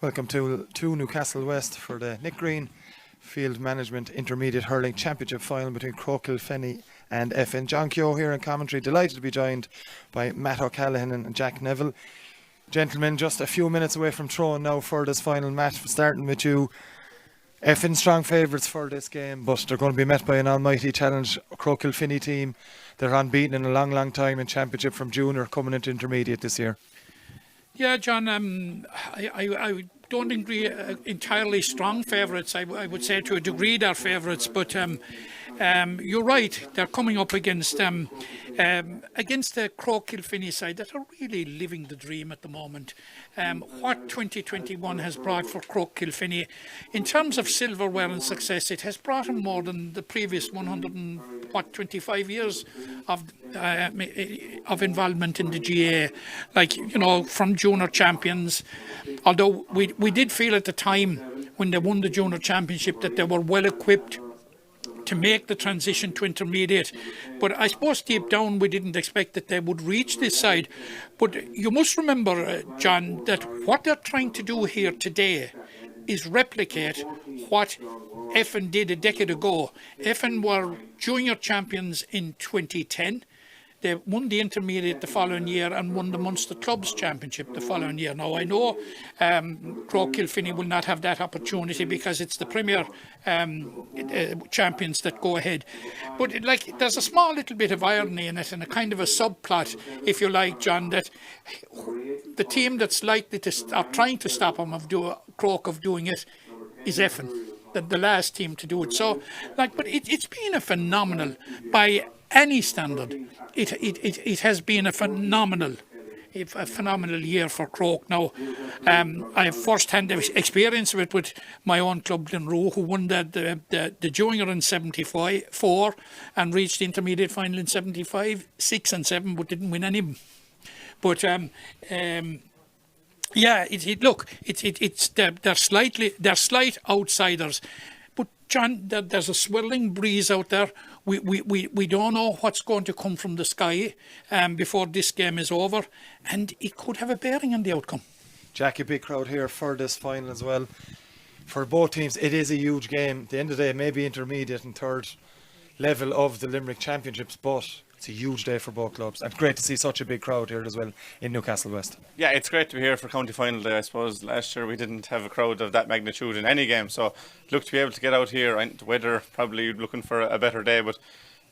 Welcome to Newcastle West for the Nick Green Field Management Intermediate Hurling Championship final between Croagh, Kilfinny and Effin. John Keogh here in commentary, delighted to be joined by Matt O'Callaghan and Jack Neville. Gentlemen, just a few minutes away from throwing now for this final match. Starting with you, Effin strong favourites for this game, but they're going to be met by an almighty challenge Croagh Kilfinny team. They're unbeaten in a long time in championship from junior coming into intermediate this year. Yeah, John, I don't agree entirely strong favourites. I would say to a degree they're favourites, but you're right. They're coming up against the Croagh Kilfinny side that are really living the dream at the moment. What 2021 has brought for Croagh Kilfinny in terms of silverware and success, it has brought them more than the previous 25 years of involvement in the GA. Like, you know, from junior champions. Although we did feel at the time when they won the junior championship that they were well equipped to make the transition to intermediate, but I suppose deep down we didn't expect that they would reach this side. But you must remember, John, that what they're trying to do here today is replicate what Effin did a decade ago. Effin were junior champions in 2010. They won the intermediate the following year and won the Munster Clubs Championship the following year. Now, I know Croagh Kilfinny will not have that opportunity because it's the Premier champions that go ahead. But there's a small little bit of irony in it and a kind of a subplot, if you like, John, that the team that's likely to stop, trying to stop him Croagh of doing it is Effin, the last team to do it. So, but it's been a phenomenal, by any standard, it has been a phenomenal year for Croagh. Now, I have first-hand experience of it with my own club, Glenroe, who won the junior in 74 and reached the intermediate final in 75, 6 and 7, but didn't win any of them. But they're slight outsiders. But John, there's a swirling breeze out there. We don't know what's going to come from the sky before this game is over, and it could have a bearing on the outcome. Jackie, big crowd here for this final as well. For both teams, it is a huge game. At the end of the day, maybe intermediate and third level of the Limerick Championships, but it's a huge day for both clubs, and great to see such a big crowd here as well in Newcastle West. Yeah, it's great to be here for county final day. I suppose last year we didn't have a crowd of that magnitude in any game, so look to be able to get out here, and the weather probably looking for a better day, but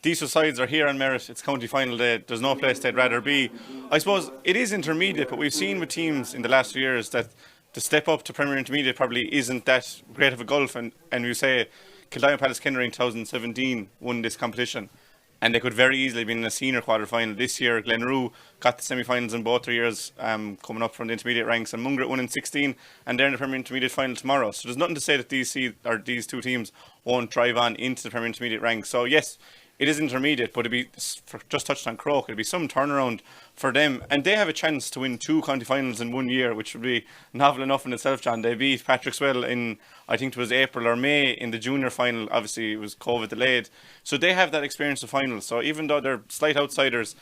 these two sides are here on merit. It's county final day. There's no place they'd rather be. I suppose it is intermediate, but we've seen with teams in the last few years that the step up to Premier Intermediate probably isn't that great of a gulf, and you say Kildare Palace Kinnery in 2017 won this competition, and they could very easily have been in a senior quarter-final. This year, Glenroe got the semi-finals in both their years, coming up from the intermediate ranks, and Mungret won in 16, and they're in the Premier Intermediate final tomorrow. So there's nothing to say that these two teams won't drive on into the Premier Intermediate ranks. So yes, it is intermediate, but just touched on Croagh, it'd be some turnaround for them. And they have a chance to win 2 county finals in 1 year, which would be novel enough in itself, John. They beat Patrickswell in, I think it was April or May, in the junior final. Obviously, it was COVID delayed. So they have that experience of finals. So even though they're slight outsiders,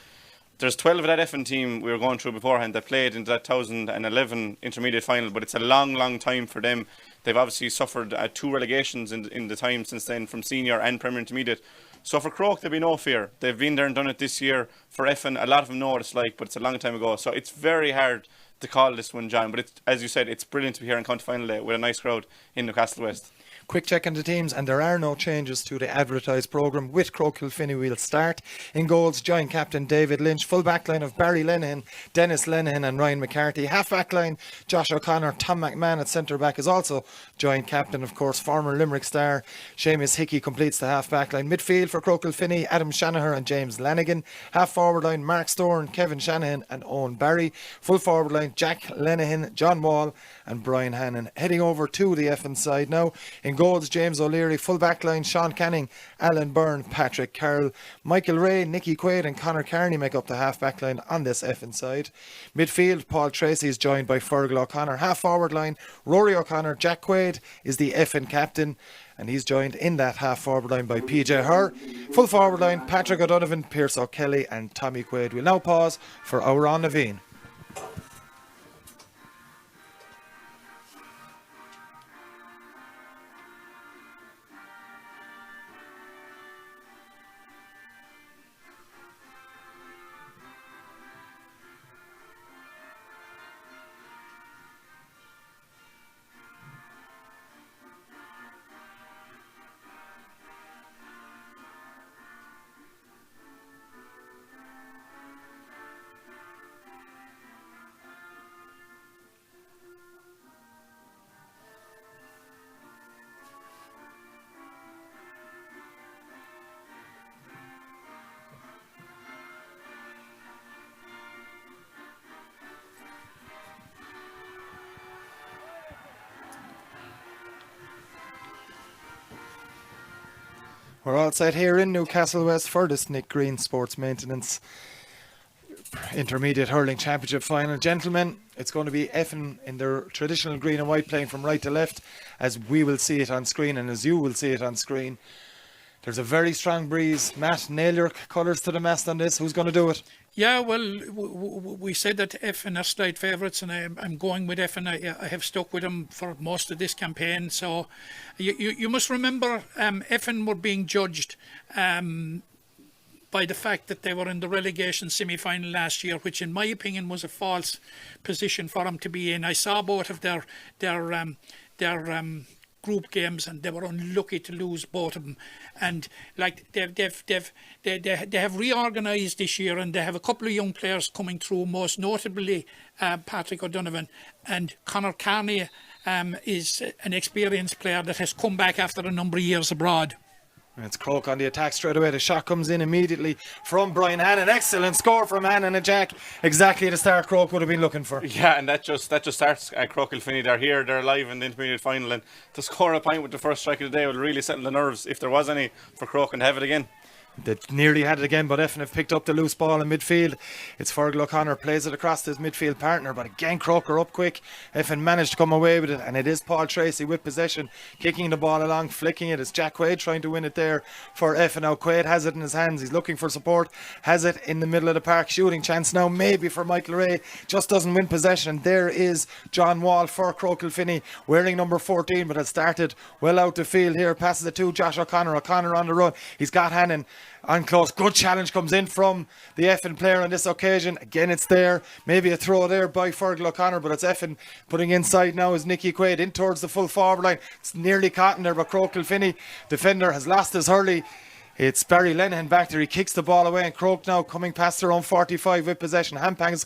there's 12 of that Effin team we were going through beforehand that played into that 2011 intermediate final, but it's a long time for them. They've obviously suffered 2 relegations in the time since then from senior and Premier Intermediate. So for Croagh, there'll be no fear. They've been there and done it this year. For Effin, a lot of them know what it's like, but it's a long time ago. So it's very hard to call this one, John. But it's, as you said, it's brilliant to be here on county final day with a nice crowd in Newcastle West. Quick check on the teams, and there are no changes to the advertised programme. With Croagh Kilfinny, we'll start. In goals, joint captain David Lynch. Full back line of Barry Lenihan, Dennis Lenihan and Ryan McCarthy. Half back line, Josh O'Connor. Tom McMahon at centre back is also joint captain, of course. Former Limerick star Seamus Hickey completes the half back line. Midfield for Croagh Kilfinny, Adam Shanahan and James Lanigan. Half forward line, Mark Storn, Kevin Shanahan and Owen Barry. Full forward line, Jack Lenihan, John Wall and Brian Hannon. Heading over to the Effin side now. In goals, James O'Leary. Full back line, Sean Canning, Alan Byrne, Patrick Carroll. Michael Ray, Nicky Quaid and Conor Carney make up the half back line on this Effin side. Midfield, Paul Tracy is joined by Fergal O'Connor. Half forward line, Rory O'Connor. Jack Quaid is the Effin captain, and he's joined in that half forward line by PJ Herr. Full forward line, Patrick O'Donovan, Pierce O'Kelly and Tommy Quaid. We'll now pause for Oran Naveen. We're all set here in Newcastle West for this Nick Green Sports Maintenance Intermediate Hurling Championship Final. Gentlemen, it's going to be Effin in their traditional green and white, playing from right to left, as we will see it on screen and as you will see it on screen. There's a very strong breeze. Matt, nail your colours to the mast on this. Who's going to do it? Yeah, well, we said that Effin are slight favourites, and I'm going with Effin. I have stuck with them for most of this campaign. So you must remember, Effin were being judged by the fact that they were in the relegation semi-final last year, which in my opinion was a false position for them to be in. I saw both of their group games, and they were unlucky to lose both of them. And like they have reorganised this year, and they have a couple of young players coming through, most notably Patrick O'Donovan, and Conor Carney is an experienced player that has come back after a number of years abroad. And it's Croagh on the attack straight away. The shot comes in immediately from Brian Hannon. Excellent score from Hannon and Jack. Exactly the start Croagh would have been looking for. Yeah, and that just starts Croagh Kilfinny. They're here, they're live in the intermediate final, and to score a point with the first strike of the day will really settle the nerves, if there was any, for Croagh, and to have it again. They nearly had it again, but Effin have picked up the loose ball in midfield. It's Fergal O'Connor, plays it across to his midfield partner, but again Croagh are up quick. Effin managed to come away with it, and it is Paul Tracy with possession, kicking the ball along, flicking it. It's Jack Quaid trying to win it there for Effin. Now Quaid has it in his hands, he's looking for support, has it in the middle of the park, shooting chance now maybe for Michael Ray, just doesn't win possession. There is John Wall for Croagh Kilfinny, wearing number 14, but has started well out the field here, passes it to Josh O'Connor. O'Connor on the run, he's got Hannon on close. Good challenge comes in from the Effin player on this occasion. Again, it's there. Maybe a throw there by Fergal O'Connor, but it's Effin putting inside now is Nicky Quaid in towards the full forward line. It's nearly caught in there, but Croagh Kilfinny defender has lost his hurley. It's Barry Lenihan back there. He kicks the ball away, and Croagh now coming past their own 45 with possession. Hand pass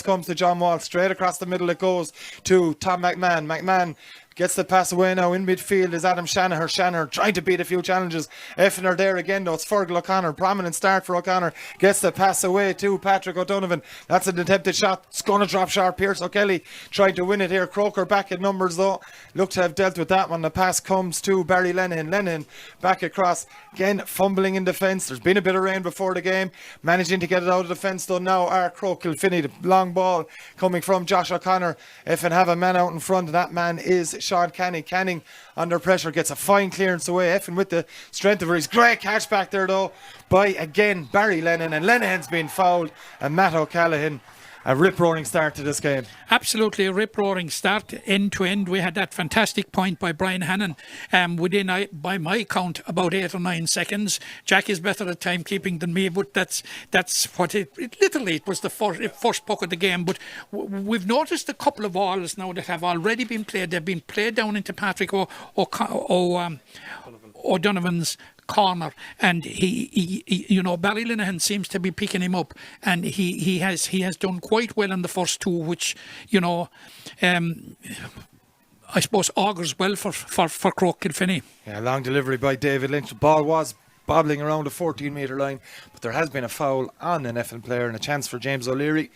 comes to John Wall. Straight across the middle it goes to Tom McMahon. McMahon gets the pass away now. In midfield is Adam Shanaher. Shanaher trying to beat a few challenges. Effin are there again though. It's Fergal O'Connor. Prominent start for O'Connor. Gets the pass away to Patrick O'Donovan. That's an attempted shot. It's going to drop sharp. Pierce O'Kelly trying to win it here. Croker back in numbers though. Look to have dealt with that one. The pass comes to Barry Lenihan. Lenihan back across. Again fumbling in defence. There's been a bit of rain before the game. Managing to get it out of defence though now are Croagh Kilfinny. The long ball coming from Josh O'Connor. Effin have a man out in front, and that man is Sean Canning. Canning under pressure gets a fine clearance away. Effin with the strength of his great catch back there though by again Barry Lenihan, and Lenihan's been fouled, and Matt O'Callaghan. A rip-roaring start to this game. Absolutely a rip-roaring start, end to end. We had that fantastic point by Brian Hannon within, by my count, about 8 or 9 seconds. Jack is better at timekeeping than me, but that's what it was the first puck of the game. But we've noticed a couple of balls now that have already been played. They've been played down into Patrick O'Donovan's corner, and he Barry Lenihan seems to be picking him up, and he has done quite well in the first two, which I suppose augurs well for Croagh Kilfinny. Yeah, long delivery by David Lynch. The ball was bobbling around the 14-metre line, but there has been a foul on an Effin player and a chance for James O'Leary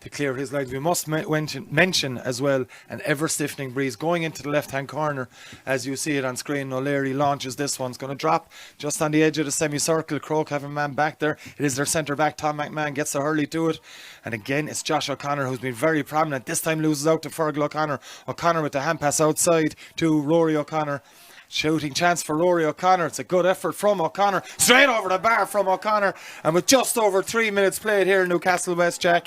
to clear his lines. We must mention as well an ever-stiffening breeze going into the left-hand corner as you see it on screen. O'Leary launches this one. It's going to drop just on the edge of the semicircle. Croagh have a man back there. It is their centre-back, Tom McMahon, gets the hurley to it. And again, it's Josh O'Connor who's been very prominent. This time loses out to Fergal O'Connor. O'Connor with the hand pass outside to Rory O'Connor. Shooting chance for Rory O'Connor. It's a good effort from O'Connor. Straight over the bar from O'Connor. And with just over 3 minutes played here in Newcastle West, Jack,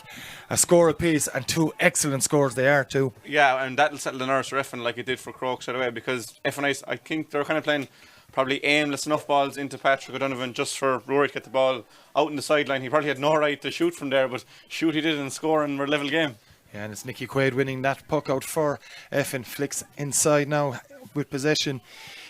a score apiece, and two excellent scores they are too. Yeah, and that'll settle the nerves for Effin like it did for Croagh straight away, because Effin, I think they're kind of playing probably aimless enough balls into Patrick O'Donovan just for Rory to get the ball out in the sideline. He probably had no right to shoot from there, but shoot he did and score, and we're level game. Yeah, and it's Nicky Quaid winning that puck out for Effin. Flicks inside now with possession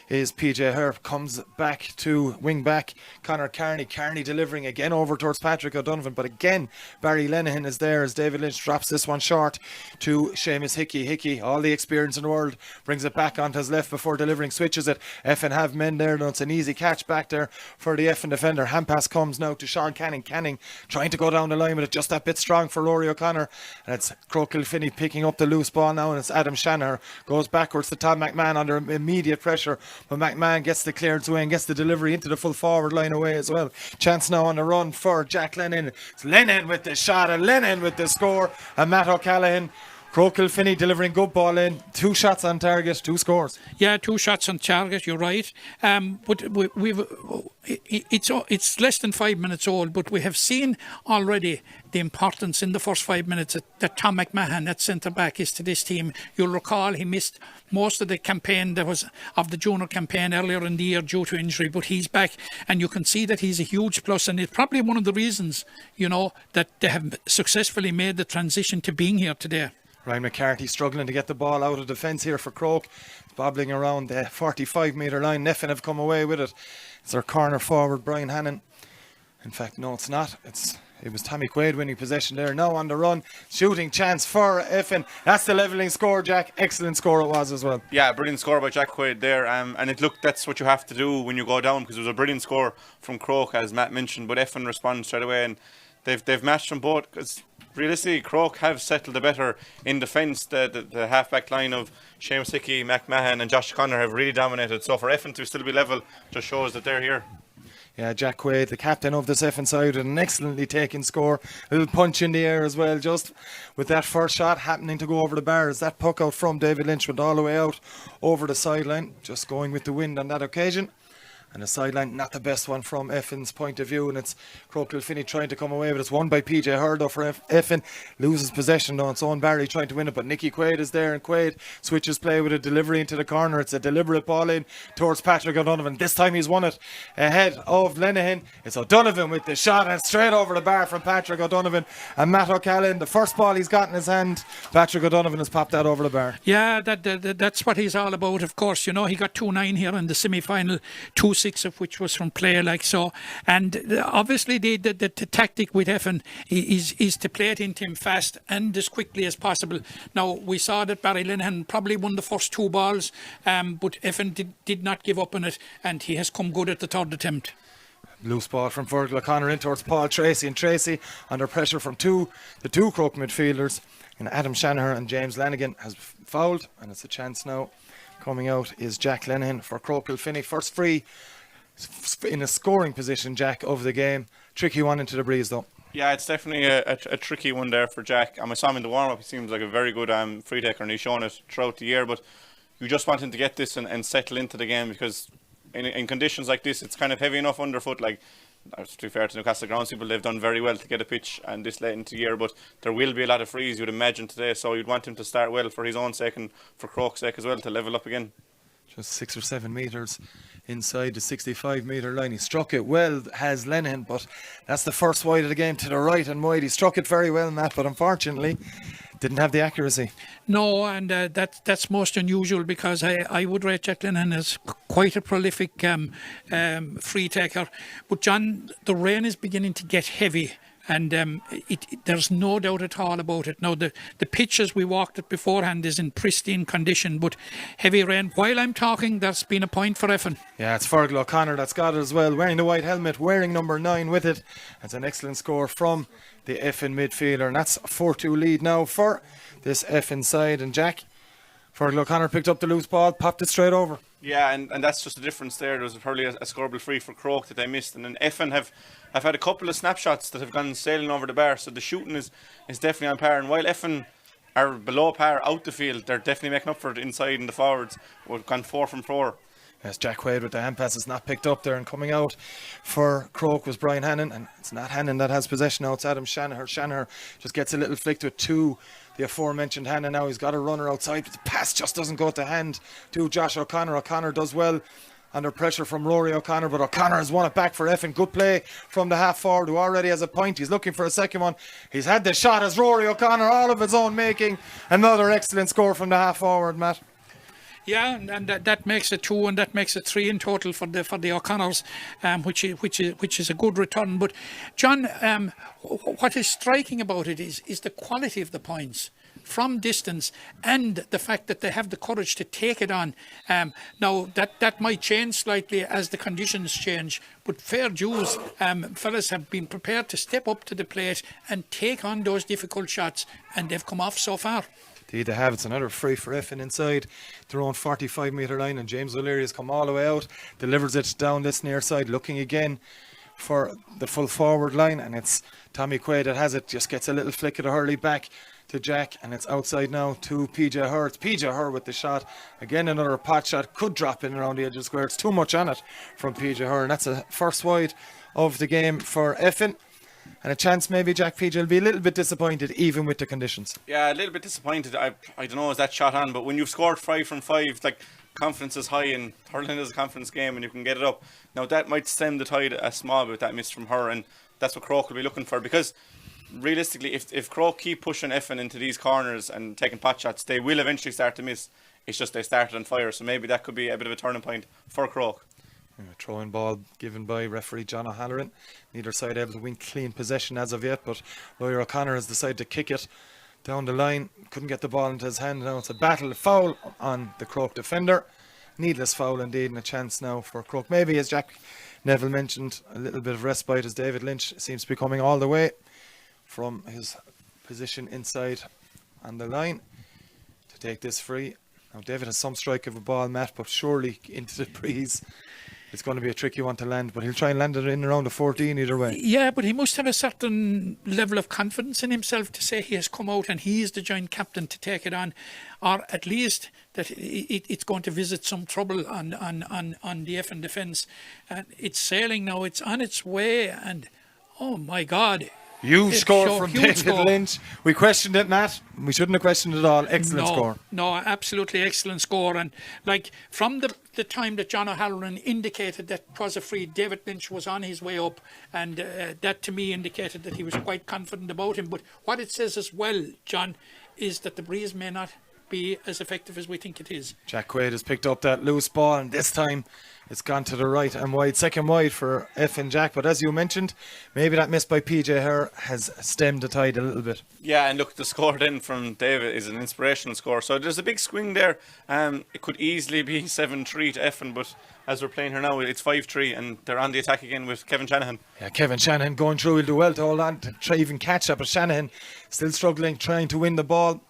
is PJ Herb, comes back to wing back Conor Carney. Carney delivering again over towards Patrick O'Donovan, but again Barry Lenihan is there as David Lynch drops this one short to Seamus Hickey. Hickey, all the experience in the world, brings it back onto his left before delivering, switches it. Effin have men there, no, it's an easy catch back there for the Effin defender. Hand pass comes now to Sean Canning. Canning trying to go down the line with it, just that bit strong for Rory O'Connor, and it's Croagh Kilfinny picking up the loose ball now, and it's Adam Shanaher, goes backwards to Tom McMahon under immediate pressure, but McMahon gets the clearance away and gets the delivery into the full forward line away as well. Chance now on the run for Jack Lennon. It's Lennon with the shot and Lennon with the score, and Matt O'Callaghan. Croagh Kilfinny delivering good ball in. 2 shots on target, 2 scores. Yeah, 2 shots on target, you're right. But it's less than 5 minutes old, but we have seen already the importance in the first 5 minutes that Tom McMahon, that centre-back, is to this team. You'll recall he missed most of the campaign that was of the junior campaign earlier in the year due to injury, but he's back, and you can see that he's a huge plus, and it's probably one of the reasons, that they have successfully made the transition to being here today. Ryan McCarthy struggling to get the ball out of defence here for Croagh. Bobbling around the 45-metre line. Effin have come away with it. It's their corner forward, Brian Hannon. In fact, no, it's not. It was Tommy Quaid winning possession there. Now on the run. Shooting chance for Effin. That's the levelling score, Jack. Excellent score it was as well. Yeah, brilliant score by Jack Quaid there. And that's what you have to do when you go down, because it was a brilliant score from Croagh, as Matt mentioned. But Effin responded straight away, and they've matched them both, because realistically, Croagh have settled it better in defence. The half-back line of Seamus Hickey, McMahon and Josh Connor have really dominated. So for Effin to still be level just shows that they're here. Yeah, Jack Quaid, the captain of this Effin side, with an excellently taken score. A little punch in the air as well, just with that first shot happening to go over the bar. As that puck out from David Lynch went all the way out over the sideline, just going with the wind on that occasion. And the sideline, not the best one from Effin's point of view, and it's Croagh Kilfinny trying to come away, but it's won by PJ Hurdo for Effin. Loses possession though, it's Owen Barry trying to win it, but Nicky Quaid is there, and Quaid switches play with a delivery into the corner. It's a deliberate ball in towards Patrick O'Donovan. This time he's won it ahead of Lenihan. It's O'Donovan with the shot, and straight over the bar from Patrick O'Donovan. And Matt O'Callaghan, the first ball he's got in his hand, Patrick O'Donovan has popped that over the bar. Yeah, that's what he's all about, of course. He got 2-9 here in the semi-final, 2-6 of which was from play like so. And obviously the tactic with Effin is to play it into him fast and as quickly as possible. Now, we saw that Barry Linehan probably won the first 2 balls, but Effin did not give up on it, and he has come good at the 3rd attempt. Loose ball from Fergal O'Connor in towards Paul Tracy, and Tracy under pressure from the two Croagh midfielders, and Adam Shanahan and James Lanigan has fouled, and it's a chance now. Coming out is Jack Lenihan for Croagh Kilfinny. First free in a scoring position, Jack, of the game. Tricky one into the breeze though. Yeah, it's definitely a tricky one there for Jack. I saw him in the warm-up. He seems like a very good free taker, and he's shown it throughout the year, but you just want him to get this and settle into the game, because in conditions like this, it's kind of heavy enough underfoot. Like, to be fair to Newcastle grounds people, they've done very well to get a pitch and this late into the year, but there will be a lot of frees, you'd imagine, today, so you'd want him to start well for his own sake and for Croagh's sake as well, to level up again. Just 6 or 7 metres inside the 65-metre line. He struck it well, has Lenihan, but that's the first wide of the game to the right and wide. He struck it very well, Matt, but unfortunately didn't have the accuracy. No, and that's most unusual, because I would rate Jack Lenihan as quite a prolific free taker. But John, the rain is beginning to get heavy, and there's no doubt at all about it. Now, the pitch as we walked it beforehand is in pristine condition, but heavy rain. While I'm talking, there's been a point for Effin. Yeah, it's Fergal O'Connor that's got it as well, wearing the white helmet, wearing number 9 with it. That's an excellent score from the Effin midfielder, and that's a 4-2 lead now for this Effin side. And Jack, Fergal O'Connor picked up the loose ball, popped it straight over. Yeah, and that's just the difference there. There was probably a scoreable free for Croagh that they missed, and then Effin have had a couple of snapshots that have gone sailing over the bar, so the shooting is definitely on par. And while Effin are below par out the field, they're definitely making up for it inside in the forwards. We've gone 4 from 4. Yes, Jack Quaid with the hand pass is not picked up there, and coming out for Croagh was Brian Hannon, and it's not Hannon that has possession now, it's Adam Shanahan. Shanahan just gets a little flick to it to the aforementioned Hannon. Now he's got a runner outside, but the pass just doesn't go to hand to Josh O'Connor. O'Connor does well under pressure from Rory O'Connor, but O'Connor has won it back for Effin. Good play from the half forward, who already has a point. He's looking for a second one. He's had the shot as Rory O'Connor, all of his own making. Another excellent score from the half forward, Matt. Yeah, and that makes it 2, and that makes it 3 in total for the O'Connors, which is a good return. But John, what is striking about it is the quality of the points from distance, and the fact that they have the courage to take it on. Now that might change slightly as the conditions change, but fair dues, fellas have been prepared to step up to the plate and take on those difficult shots, and they've come off so far. Indeed they have. It's another free for Effin inside their own 45-metre line, and James O'Leary has come all the way out, delivers it down this near side, looking again for the full forward line, and it's Tommy Quaid that has it, just gets a little flick of the hurley back to Jack, and it's outside now to PJ Hur. It's PJ Hur with the shot. Again, another pot shot, could drop in around the edge of the square. It's too much on it from PJ Hur, and that's a first wide of the game for Effin. And a chance maybe Jack PJ will be a little bit disappointed even with the conditions. Yeah, a little bit disappointed. I don't know, is that shot on? But when you've scored 5 from 5, like, confidence is high, and hurling is a confidence game, and you can get it up. Now that might stem the tide a small bit, that miss from her, and that's what Croagh will be looking for, because realistically, if Croagh keep pushing Effin into these corners and taking pot shots, they will eventually start to miss. It's just they started on fire, so maybe that could be a bit of a turning point for Croagh. Throwing ball given by referee John O'Halloran. Neither side able to win clean possession as of yet, but Roy O'Connor has decided to kick it down the line. Couldn't get the ball into his hand. Now it's a battle, a foul on the Croagh defender. Needless foul indeed, and a chance now for Croagh. Maybe, as Jack Neville mentioned, a little bit of respite as David Lynch seems to be coming all the way from his position inside on the line to take this free. Now David has some strike of a ball, Matt, but surely into the breeze. It's going to be a tricky one to land, but he'll try and land it in around the 14 either way. Yeah, but he must have a certain level of confidence in himself to say he has come out and he is the joint captain to take it on, or at least that it's going to visit some trouble on the Effin defence. And it's sailing now, it's on its way, and oh my God. Huge score from David Lynch. We questioned it, Matt. We shouldn't have questioned it at all. Excellent score. No, absolutely excellent score. And like from the time that John O'Halloran indicated that it was a free, David Lynch was on his way up, and that to me indicated that he was quite confident about him. But what it says as well, John, is that the breeze may not be as effective as we think it is. Jack Quaid has picked up that loose ball, and this time it's gone to the right and wide, second wide for Effin Jack. But as you mentioned, maybe that miss by PJ Hur has stemmed the tide a little bit. Yeah, and look, the score then from David is an inspirational score. So there's a big swing there. It could easily be 7-3 to Effin, but as we're playing here now, it's 5-3, and they're on the attack again with Kevin Shanahan. Yeah, Kevin Shanahan going through. He'll do well to hold on to try even catch that, but Shanahan still struggling, trying to win the ball.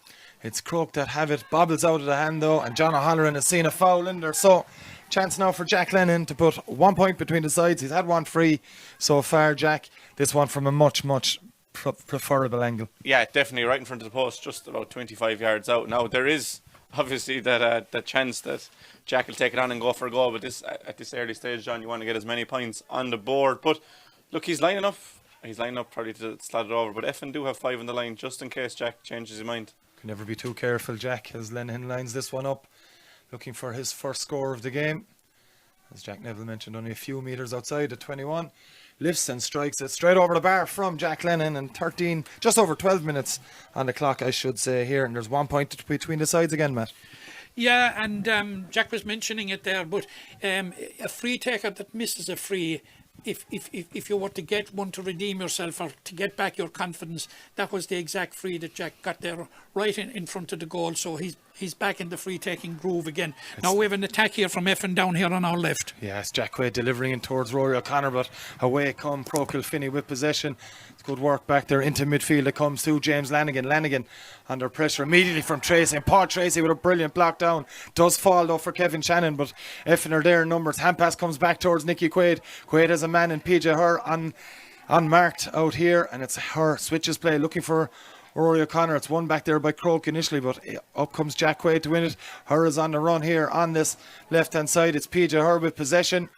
It's Croagh that have it, bobbles out of the hand though, and John O'Halloran has seen a foul in there. So chance now for Jack Lennon to put 1 point between the sides. He's had one free so far, Jack. This one from a much preferable angle. Yeah, definitely right in front of the post, just about 25 yards out. Now there is obviously that chance that Jack will take it on and go for a goal, but at this early stage, John, you want to get as many points on the board. But look, he's lining up probably to slot it over, but Effin do have 5 on the line just in case Jack changes his mind. Can never be too careful, Jack, as Lenihan lines this one up, looking for his first score of the game. As Jack Neville mentioned, only a few metres outside at 21. Lifts and strikes it straight over the bar from Jack Lennon, and just over 12 minutes on the clock, I should say, here. And there's 1 point between the sides again, Matt. Yeah, and Jack was mentioning it there, but a free taker that misses a free, if you were to get one to redeem yourself or to get back your confidence, that was the exact free that Jack got there right in front of the goal. So he's back in the free taking groove again. Now we have an attack here from Effin down here on our left. Yes, Jack Quaid delivering in towards Rory O'Connor, but away come Croagh Kilfinny with possession. It's good work back there into midfield. It comes to James Lanigan. Lanigan under pressure immediately from Tracy, and Paul Tracy with a brilliant block down. Does fall though for Kevin Shannon, but Effin are there in numbers. Hand pass comes back towards Nicky Quaid. Quaid has a man in PJ Hur unmarked out here, and it's Hur switches play looking for Rory O'Connor. It's won back there by Croagh initially, but up comes Jack Quaid to win it. Hur is on the run here on this left hand side. It's PJ Hur with possession.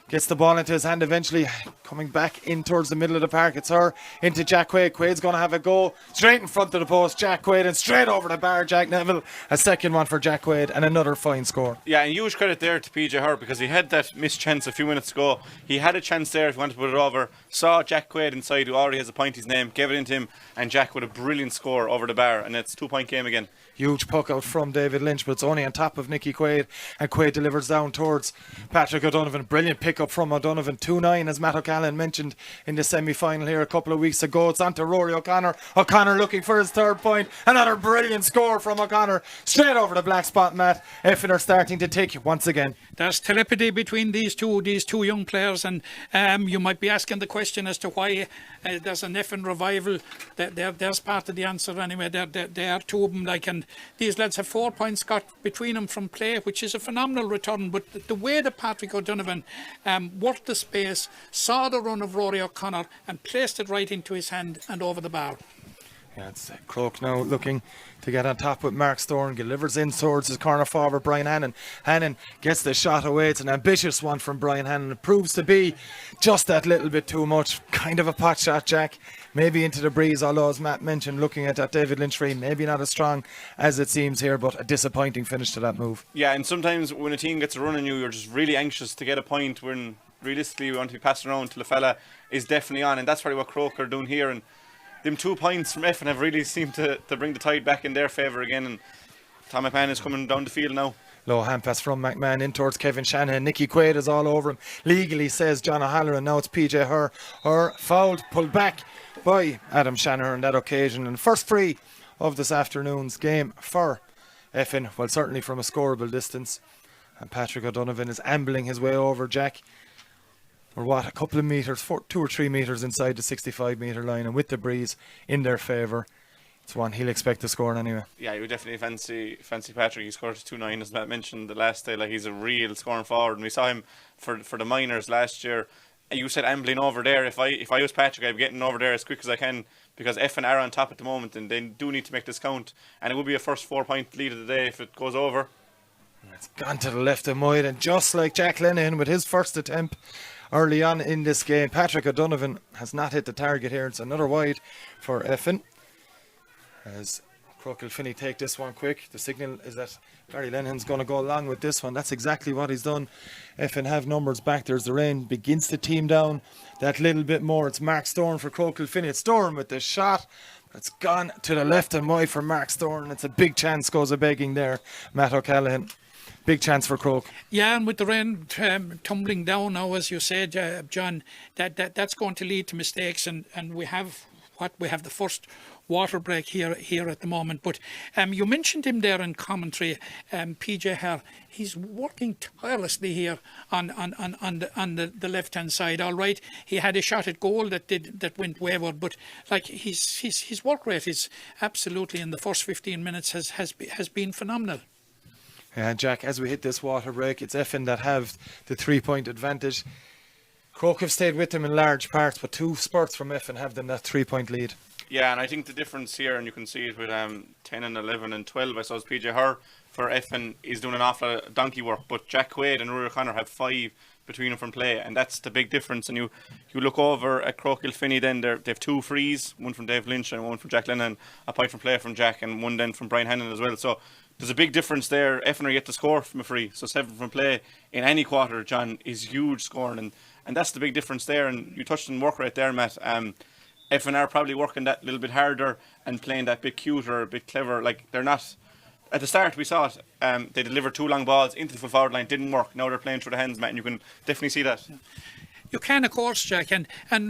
Gets the ball into his hand eventually, coming back in towards the middle of the park. It's Hur into Jack Quaid. Quaid's going to have a go straight in front of the post. Jack Quaid, and straight over the bar. Jack Neville, a second one for Jack Quaid, and another fine score. Yeah, and huge credit there to PJ Hur, because he had that missed chance a few minutes ago. He had a chance there if he wanted to put it over. Saw Jack Quaid inside, who already has a point his name, gave it into him, and Jack with a brilliant score over the bar, and it's 2 point game again. Huge puck out from David Lynch, but it's only on top of Nicky Quaid, and Quaid delivers down towards Patrick O'Donovan. Brilliant pick up from O'Donovan. 2-9 as Matt O'Callaghan Callan mentioned in the semi-final here a couple of weeks ago. It's on to Rory O'Connor. O'Connor looking for his third point. Another brilliant score from O'Connor. Straight over the black spot, Matt. Effin are starting to tick once again. There's telepathy between these two young players, and you might be asking the question as to why there's an Effin revival. There's part of the answer anyway. There are two of them, and these lads have 4 points got between them from play, which is a phenomenal return. But the way that Patrick O'Donovan worked the space, saw the run of Rory O'Connor and placed it right into his hand and over the bar. Yeah, it's Croagh now looking to get on top with Mark Storm. Delivers in towards his corner forward, Brian Hannon. Hannon gets the shot away. It's an ambitious one from Brian Hannon. It proves to be just that little bit too much. Kind of a pot shot, Jack. Maybe into the breeze, although as Matt mentioned, looking at that David Lynch free, maybe not as strong as it seems here, but a disappointing finish to that move. Yeah, and sometimes when a team gets a run on you, you're just really anxious to get a point when realistically we want to be passing around till the fella is definitely on, and that's probably what Croagh are doing here. And them 2 points from Effin have really seemed to bring the tide back in their favour again, and Tom McMahon is coming down the field now. Low hand pass from McMahon in towards Kevin Shanahan. Nicky Quaid is all over him. Legally, says John O'Halloran. Now it's PJ Her fouled, pulled back by Adam Shanahan on that occasion. And first free of this afternoon's game for Effin. Well, certainly from a scoreable distance. And Patrick O'Donovan is ambling his way over, Jack. Or what, a couple of metres, 2 or 3 metres inside the 65-metre line. And with the breeze in their favour, it's one he'll expect to score anyway. Yeah, you would definitely fancy Patrick. He scored 2-9, as Matt mentioned the last day. He's a real scoring forward, and we saw him for the minors last year. You said ambling over there. If I was Patrick, I'd be getting over there as quick as I can, because Effin are on top at the moment, and they do need to make this count. And it will be a first 4-point lead of the day if it goes over. It's gone to the left and wide, and just like Jack Lenihan with his first attempt early on in this game, Patrick O'Donovan has not hit the target here. It's another wide for Effin. As Kilfinny take this one quick. The signal is that Barry Lenihan's going to go along with this one. That's exactly what he's done. Effin have numbers back. There's the rain. Begins to team down that little bit more. It's Mark Storm for Kilfinny. It's Storm with the shot. It's gone to the left and wide for Mark Storm. It's a big chance goes a begging there, Matt O'Callaghan. Big chance for Croagh. Yeah, and with the rain tumbling down now, as you said, John, that's going to lead to mistakes, and we have the first water break here at the moment. But you mentioned him there in commentary, PJ Hare. He's working tirelessly here on the left hand side. All right, he had a shot at goal that went wayward, but his work rate is absolutely in the first 15 minutes has been phenomenal. Jack, as we hit this water break, it's Effin that have the 3-point advantage. Croagh have stayed with them in large parts, but 2 spurts from Effin have them that 3-point lead. Yeah, and I think the difference here, and you can see it with 10 and 11 and 12, I suppose PJ Her for Effin is doing an awful lot of donkey work, but Jack Quaid and Rory O'Connor have 5 between them from play, and that's the big difference. And you look over at Croagh Kilfinny, then they have 2 frees, one from Dave Lynch and one from Jack Lennon, a point from play from Jack, and one then from Brian Hannon as well. So there's a big difference there. Effin are yet to score from a free, so 7 from play in any quarter, John, is huge scoring, and that's the big difference there. And you touched on work right there, Matt. Effin are probably working that little bit harder and playing that bit cuter, a bit clever. They're not. At the start, we saw it. They delivered 2 long balls into the full forward line, didn't work. Now they're playing through the hands, Matt, and you can definitely see that. You can, of course, Jack, and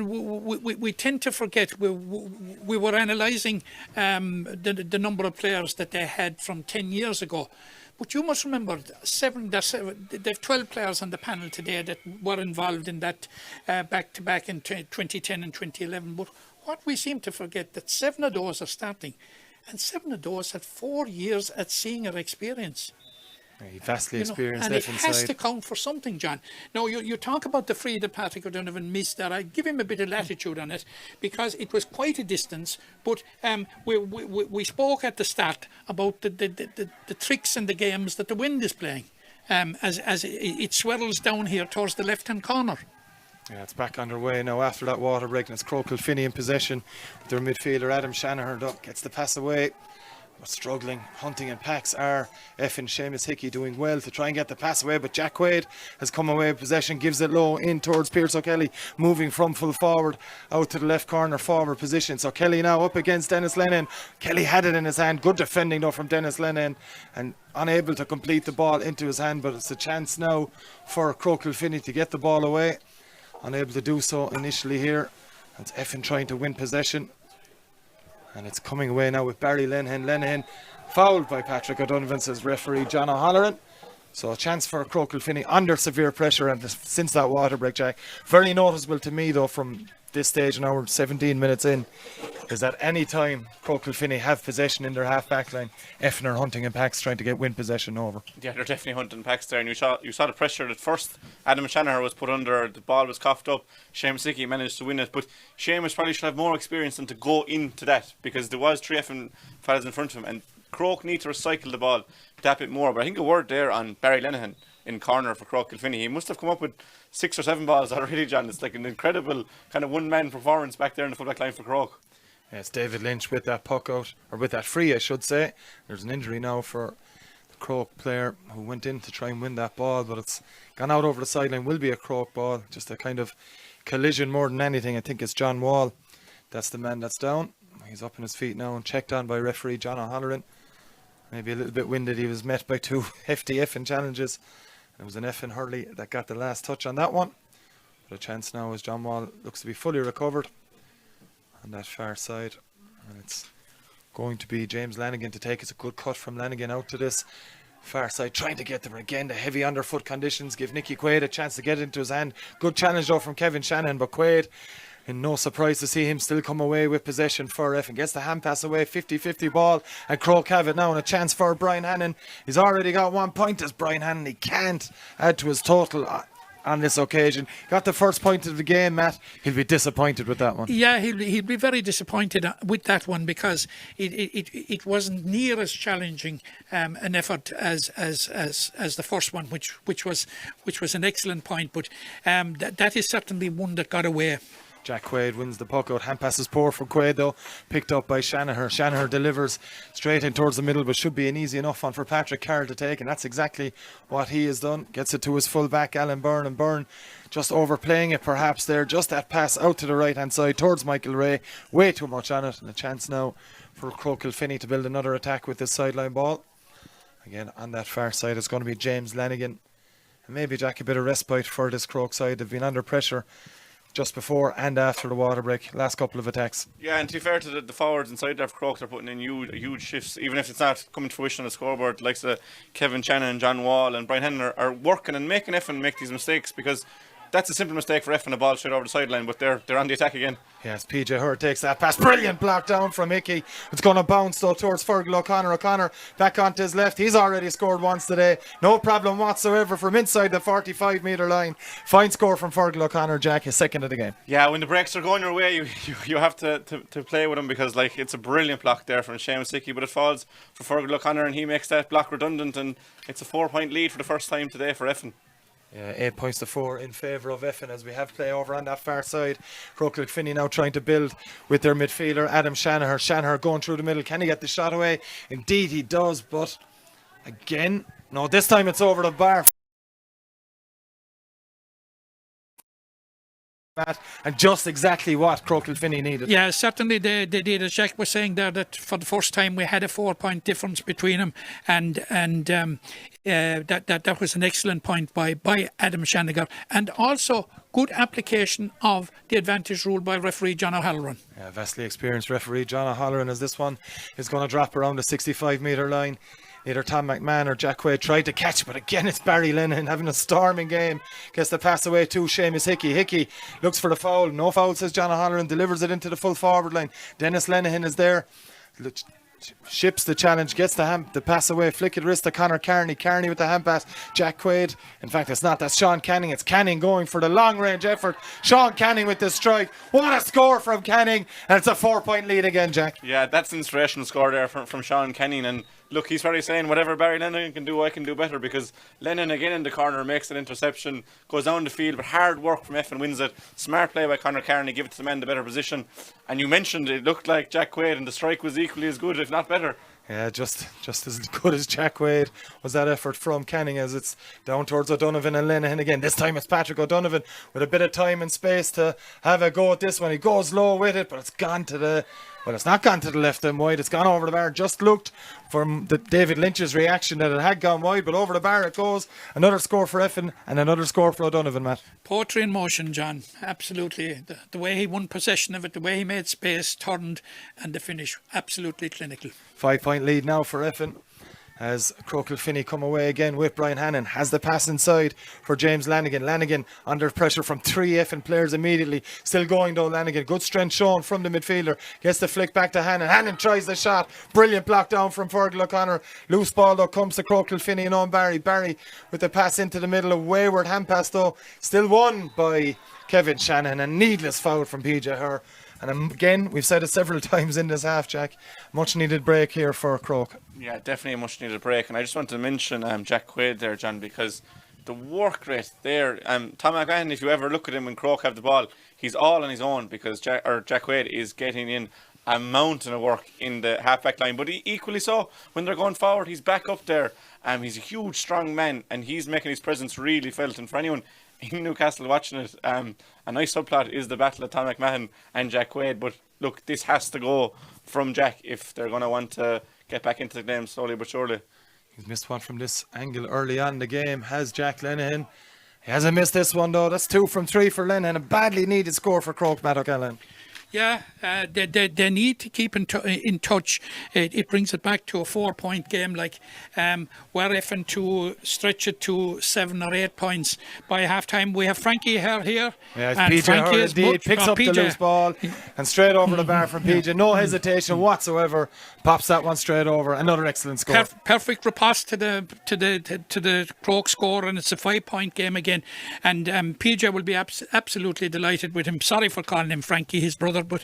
we tend to forget. We were analysing the number of players that they had from 10 years ago. But you must remember, they've 12 players on the panel today that were involved in that back-to-back in 2010 and 2011. But what we seem to forget, that 7 of those are starting, and 7 of those had 4 years at senior experience. He vastly experienced, and it has side. to count for something, John. Now, you talk about the free that Patrick O'Donovan missed there. I give him a bit of latitude on it because it was quite a distance. But we spoke at the start about the tricks and the games that the wind is playing as it swirls down here towards the left-hand corner. Yeah, it's back underway now after that water break, and it's Croagh Kilfinny in possession. Their midfielder Adam Shanahan gets the pass away. But struggling, hunting in packs are Effin, Seamus Hickey doing well to try and get the pass away, but Jack Quaid has come away with possession, gives it low in towards Pierce O'Kelly, moving from full forward out to the left corner forward position. So Kelly now up against Dennis Lenihan. Kelly had it in his hand, good defending though from Dennis Lenihan, and unable to complete the ball into his hand, but it's a chance now for Croagh Kilfinny to get the ball away. unable to do so initially here. It's Effin trying to win possession. And it's coming away now with Barry Lenihan. Lenihan fouled by Patrick O'Donovan, says referee John O'Halloran. So a chance for Croagh Kilfinny under severe pressure and since that water break, Jack. Very noticeable to me though from this stage, now we're 17 minutes in, is that any time Croagh Kilfinny have possession in their half back line, Effin are hunting in packs trying to get win possession over. Yeah, they're definitely hunting packs there, and you saw the pressure at first. Adam Shanahan was put under, the ball was coughed up, Seamus Hickey managed to win it, but Seamus probably should have more experience than to go into that, because there was 3 Effin fellas in front of him, and Croagh need to recycle the ball that bit more. But I think a word there on Barry Lenihan in corner for Croagh Kilfinny. He must have come up with 6 or 7 balls already, John. It's like an incredible kind of one-man performance back there in the full-back line for Croagh. Yes, David Lynch with that puck out, or with that free I should say. There's an injury now for the Croagh player who went in to try and win that ball, but it's gone out over the sideline. Will be a Croagh ball, just a kind of collision more than anything. I think it's John Wall. That's the man that's down. He's up on his feet now and checked on by referee John O'Halloran. Maybe a little bit winded. He was met by 2 hefty Effin challenges. It was an Effin Hurley that got the last touch on that one. But a chance now as John Wall looks to be fully recovered on that far side. And it's going to be James Lanigan to take. It's a good cut from Lanigan out to this far side, trying to get them again. The heavy underfoot conditions give Nicky Quaid a chance to get into his hand. Good challenge though from Kevin Shannon, but Quaid, and no surprise to see him still come away with possession for Effin. Gets the hand pass away, 50-50 ball, and Croagh have it now, and a chance for Brian Hannon. He's already got 1 point as Brian Hannon. He can't add to his total on this occasion. Got the first point of the game, Matt. He'll be disappointed with that one. Yeah, he'll be very disappointed with that one, because it wasn't near as challenging an effort as the first one, which was an excellent point. But that is certainly one that got away. Jack Quaid wins the puck out. Hand pass is poor from Quaid though. Picked up by Shanahan. Shanahan delivers straight in towards the middle, but should be an easy enough one for Patrick Carroll to take, and that's exactly what he has done. Gets it to his full back, Alan Byrne, and Byrne just overplaying it perhaps there. Just that pass out to the right hand side towards Michael Ray. Way too much on it, and a chance now for Croagh Kilfinny to build another attack with this sideline ball. Again on that far side it's going to be James Lanigan. And maybe Jack a bit of respite for this Croagh side. They've been under pressure just before and after the water break, last couple of attacks. Yeah, and to be fair to the forwards inside there for Croagh, they're putting in huge shifts, even if it's not coming to fruition on the scoreboard. Like Kevin Shannon, John Wall and Brian Hennon are working and making Effin make these mistakes, because that's a simple mistake for Effin, a ball straight over the sideline, but they're on the attack again. Yes, PJ Hurd takes that pass. Brilliant block down from Hickey. It's going to bounce though towards Fergal O'Connor. O'Connor back onto his left. He's already scored once today. No problem whatsoever from inside the 45 metre line. Fine score from Fergal O'Connor, Jack, his second of the game. Yeah, when the breaks are going your way, you have to play with them, because like it's a brilliant block there from Seamus Hickey, but it falls for Fergal O'Connor and he makes that block redundant, and it's a 4-point lead for the first time today for Effin. Yeah, 8 points to 4 in favour of Effin as we have play over on that far side. Croagh Kilfinny now trying to build with their midfielder Adam Shanahan. Shanahan going through the middle. Can he get the shot away? Indeed he does, but again, no, this time it's over the bar. And just exactly what Croagh Kilfinny needed. Yeah, certainly they did. As Jack was saying there, that for the first time we had a 4-point difference between them, and that was an excellent point by Adam Shanahan, and also good application of the advantage rule by referee John O'Halloran. Yeah, vastly experienced referee John O'Halloran, as this one is going to drop around the 65 metre line. Either Tom McMahon or Jack Quaid tried to catch, but again it's Barry Lenihan having a storming game. Gets the pass away to Seamus Hickey. Hickey looks for the foul. No foul, says John O'Halloran. Delivers it into the full forward line. Dennis Lenihan is there. Ships the challenge, gets the pass away, flick it wrist to Conor Carney. Carney with the hand pass. Jack Quaid. In fact, it's not. That's Sean Canning. It's Canning going for the long range effort. Sean Canning with the strike. What a score from Canning. And it's a 4-point lead again, Jack. Yeah, that's an inspirational score there from Sean Canning. And look, he's probably saying whatever Barry Lennon can do, I can do better, because Lennon again in the corner makes an interception, goes down the field, but hard work from Effin wins it. Smart play by Conor Carney, give it to the man the better position. And you mentioned it looked like Jack Quaid, and the strike was equally as good, if not better. Yeah, just as good as Jack Quaid was that effort from Canning, as it's down towards O'Donovan and Lenihan again. This time it's Patrick O'Donovan with a bit of time and space to have a go at this one. He goes low with it, but it's gone to the Well, it's not gone to the left and wide. It's gone over the bar. Just looked from David Lynch's reaction that it had gone wide, but over the bar it goes. Another score for Effin and another score for O'Donovan, Matt. Poetry in motion, John. Absolutely. The way he won possession of it, the way he made space, turned, and the finish, absolutely clinical. 5-point lead now for Effin. As Kilfinny come away again with Brian Hannon. Has the pass inside for James Lanigan. Lanigan under pressure from 3 Effin players immediately. Still going though, Lanigan. Good strength shown from the midfielder. Gets the flick back to Hannon. Hannon tries the shot. Brilliant block down from Fergal O'Connor. Loose ball though comes to Kilfinny and on Barry. Barry with the pass into the middle. A wayward hand pass though. Still won by Kevin Shanahan. A needless foul from PJ Herr. And again, we've said it several times in this half, Jack. Much needed break here for Croagh. Yeah, definitely a much needed break. And I just want to mention Jack Quaid there, John, because the work rate there, Tom McMahon, if you ever look at him when Croagh have the ball, he's all on his own because Jack Quaid is getting in a mountain of work in the half-back line. But equally so, when they're going forward, he's back up there. He's a huge, strong man, and he's making his presence really felt. And for anyone in Newcastle watching it, a nice subplot is the battle of Tom McMahon and Jack Quaid. But look, this has to go from Jack if they're going to want to get back into the game slowly but surely. He's missed one from this angle early on in the game, has Jack Lenihan. He hasn't missed this one though. That's 2 from 3 for Lenihan. A badly needed score for Croagh, Matt O'Callaghan. Yeah, they need to keep in touch. It brings it back to a 4-point game, like we're effing to stretch it to 7 or 8 points by half time. We have Frankie here. Yeah, and PJ Frankie is indeed picks up PJ. the loose ball and straight over the bar from PJ. No hesitation whatsoever. Pops that one straight over. Another excellent score. Perfect riposte to the Croagh score, and it's a 5-point game again. And PJ will be absolutely delighted with him. Sorry for calling him Frankie, his brother, but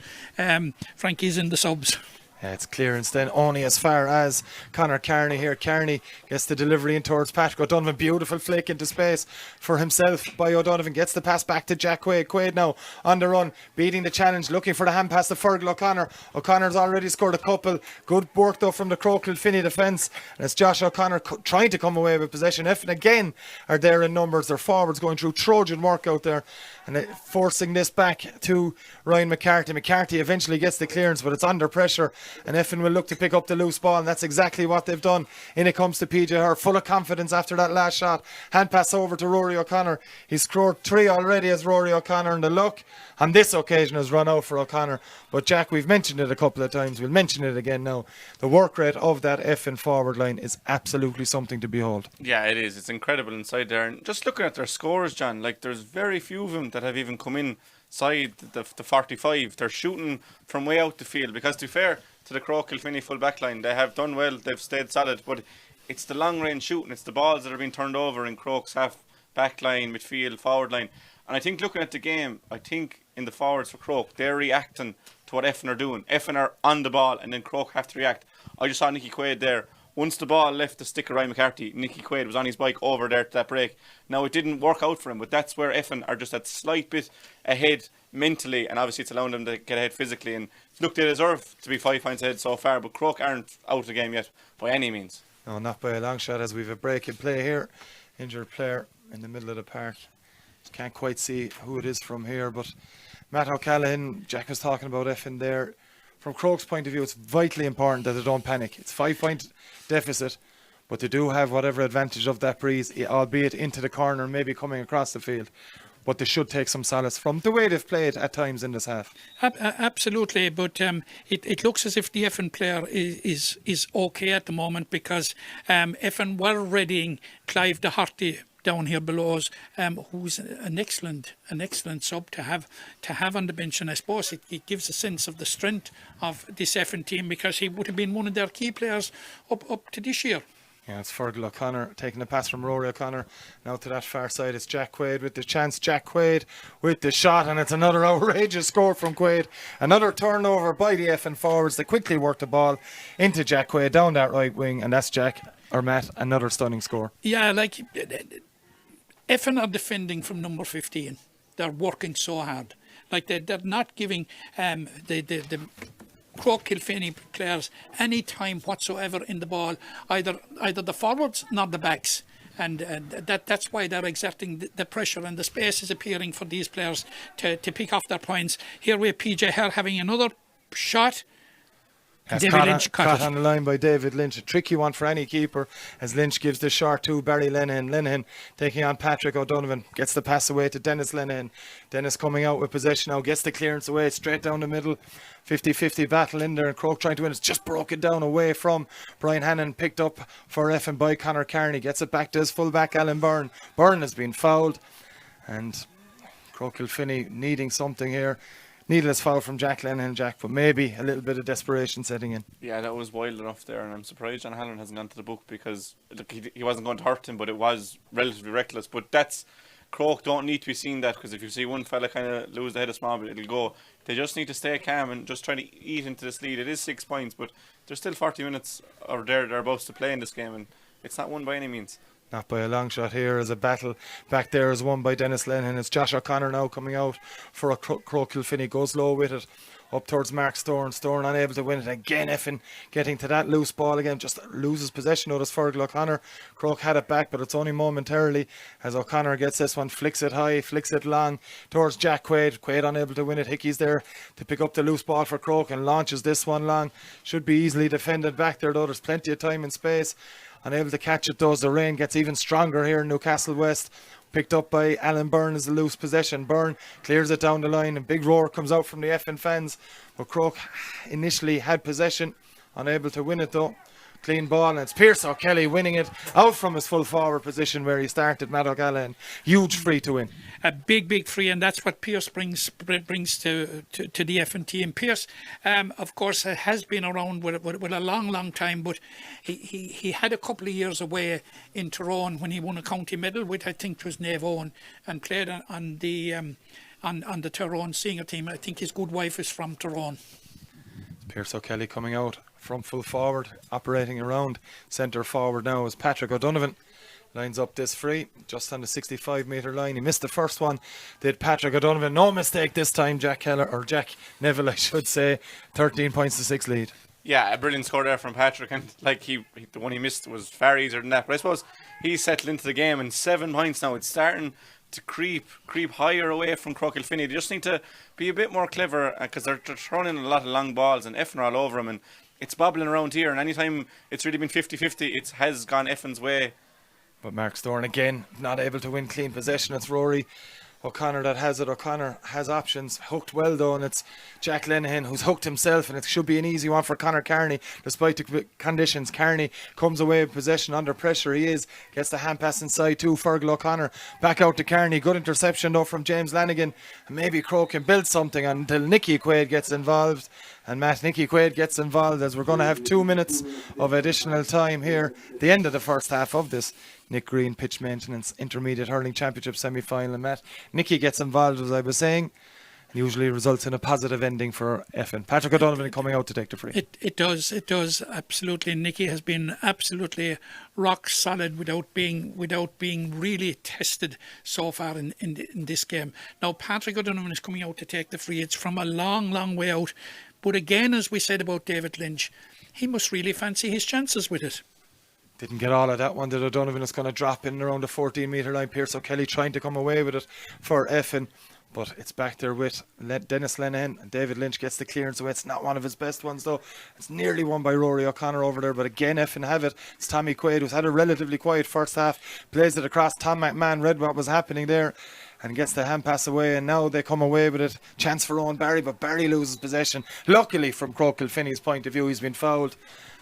Frankie's in the subs. Yeah, it's clearance then only as far as Conor Carney here. Carney gets the delivery in towards Patrick O'Donovan. Beautiful flick into space for himself by O'Donovan. Gets the pass back to Jack Quaid. Quaid now on the run, beating the challenge, looking for the hand pass to Fergal O'Connor. O'Connor's already scored a couple. Good work though from the Kilfinny defence. And it's Josh O'Connor trying to come away with possession. Effin again are there in numbers. Their forwards going through Trojan work out there. And forcing this back to Ryan McCarthy. McCarthy eventually gets the clearance, but it's under pressure. And Effin will look to pick up the loose ball, and that's exactly what they've done. In it comes to PJ Herr, full of confidence after that last shot. Hand pass over to Rory O'Connor. He's scored 3 already as Rory O'Connor, and the luck on this occasion has run out for O'Connor. But Jack, we've mentioned it a couple of times. We'll mention it again now. The work rate of that Effin forward line is absolutely something to behold. Yeah, it is. It's incredible inside there. And just looking at their scores, John, like there's very few of them that have even come inside the 45. They're shooting from way out the field because, to be fair to the Croagh Kilfinny full back line, they have done well, they've stayed solid, but it's the long range shooting, it's the balls that are being turned over in Croagh's half back line, midfield, forward line. And I think looking at the game, I think in the forwards for Croagh, they're reacting to what Effin are doing. Effin are on the ball and then Croagh have to react. I just saw Nicky Quaid there. Once the ball left the stick of Ryan McCarthy, Nicky Quaid was on his bike over there to that break. Now, it didn't work out for him, but that's where Effin are just that slight bit ahead mentally, and obviously it's allowing them to get ahead physically. And look, they deserve to be 5 points ahead so far, but Croagh aren't out of the game yet by any means. No, not by a long shot, as we've a break in play here. Injured player in the middle of the park. Can't quite see who it is from here, but Matt O'Callaghan, Jack was talking about Effin there. From Croagh's point of view, it's vitally important that they don't panic. It's 5-point deficit, but they do have whatever advantage of that breeze, albeit into the corner, maybe coming across the field. But they should take some solace from the way they've played at times in this half. Absolutely, but it looks as if the Effin player is okay at the moment because Effin were readying Clive the Harty down here below us, who's an excellent sub to have on the bench, and I suppose it gives a sense of the strength of this Effin team because he would have been one of their key players up to this year. Yeah, it's Fergal O'Connor taking a pass from Rory O'Connor. Now to that far side, it's Jack Quaid with the chance. Jack Quaid with the shot, and it's another outrageous score from Quaid. Another turnover by the Effin forwards. They quickly work the ball into Jack Quaid down that right wing, and that's Jack, or Matt, another stunning score. Yeah, like Effin are defending from number 15. They're working so hard. Like they're not giving the Croagh Kilfinny players any time whatsoever in the ball, either the forwards nor the backs. And that's why they're exerting the pressure, and the space is appearing for these players to pick off their points. Here we have PJ Herr having another shot, David Lynch caught caught it. on the line by David Lynch. A tricky one for any keeper as Lynch gives the short to Barry Lenihan. Lenihan taking on Patrick O'Donovan. Gets the pass away to Dennis Lenihan. Dennis coming out with possession now. Gets the clearance away straight down the middle. 50-50 battle in there. And Croagh trying to win. It's just broken down away from Brian Hannon. Picked up for Effin by Conor Carney. Gets it back to his fullback Alan Byrne. Byrne has been fouled. And Croagh Kilfinny needing something here. Needless foul from Jack Lenihan, Jack, but maybe a little bit of desperation setting in. Yeah, that was wild enough there, and I'm surprised John Halloran hasn't gone to the book because look, he wasn't going to hurt him, but it was relatively reckless. But that's Croagh don't need to be seeing that, because if you see one fella kind of lose the head of small bit, it'll go. They just need to stay calm and just try to eat into this lead. It is 6 points, but there's still 40 minutes or thereabouts to play in this game, and it's not won by any means. Not by a long shot here, as a battle back there is won by Dennis Lenihan. It's Josh O'Connor now coming out for a Croagh Kilfinny. Goes low with it up towards Mark Storn. Storn unable to win it again. Effin getting to that loose ball again, just loses possession. Notice Fergal O'Connor. Croagh had it back, but it's only momentarily as O'Connor gets this one, flicks it high, flicks it long towards Jack Quaid. Quaid unable to win it. Hickey's there to pick up the loose ball for Croagh and launches this one long. Should be easily defended back there though. There's plenty of time and space. Unable to catch it though, as the rain gets even stronger here in Newcastle West. Picked up by Alan Byrne as a loose possession. Byrne clears it down the line. A big roar comes out from the Effin fans. But Croagh initially had possession. Unable to win it though. Clean ball, and it's Pearse O'Kelly winning it out from his full forward position where he started. Matt O'Callaghan, huge free to win. A big free, and that's what Pearse brings to the Effin team. Pearse, of course, has been around with a long time, but he had a couple of years away in Tyrone when he won a county medal with, I think it was Nave Owen, and played on the Tyrone senior team. I think his good wife is from Tyrone. Pearse O'Kelly coming out from full forward, operating around centre forward now is Patrick O'Donovan. Lines up this free, just on the 65-metre line. He missed the first one, did Patrick O'Donovan. No mistake this time, Jack Neville, I should say. 13 points to 6 lead. Yeah, a brilliant score there from Patrick, and like the one he missed was far easier than that. But I suppose he's settled into the game, and 7 points now. It's starting to creep higher away from Croagh Kilfinny. They just need to be a bit more clever, because they're throwing in a lot of long balls, and Effin are all over him, and it's bobbling around here, and anytime it's really been 50-50, it has gone Effin's way. But Mark Storn again not able to win clean possession. It's Rory O'Connor that has it. O'Connor has options, hooked well though, and it's Jack Lenihan who's hooked himself, and it should be an easy one for Conor Carney despite the conditions. Carney comes away with possession under pressure. He gets the hand pass inside to Fergal O'Connor, back out to Carney. Good interception though from James Lanigan, and maybe Croagh can build something until Nicky Quaid gets involved. And Nicky Quaid gets involved, as we're going to have 2 minutes of additional time here, the end of the first half of this Nick Green Pitch Maintenance Intermediate Hurling Championship semi-final. And Nicky gets involved, as I was saying, and usually results in a positive ending for Effin. Patrick O'Donovan coming out to take the free. It does, absolutely. Nicky has been absolutely rock solid without being really tested so far in this game. Now Patrick O'Donovan is coming out to take the free. It's from a long way out. But again, as we said about David Lynch, he must really fancy his chances with it. Didn't get all of that one. That O'Donovan is going to drop in around the 14-metre line. Pearse O'Kelly trying to come away with it for Effin. But it's back there with Dennis Lenihan, and David Lynch gets the clearance away. It's not one of his best ones though. It's nearly won by Rory O'Connor over there, but again Effin have it. It's Tommy Quaid, who's had a relatively quiet first half, plays it across. Tom McMahon read what was happening there and gets the hand pass away, and now they come away with it. Chance for Owen Barry, but Barry loses possession. Luckily from Croagh Kilfinny's point of view, he's been fouled.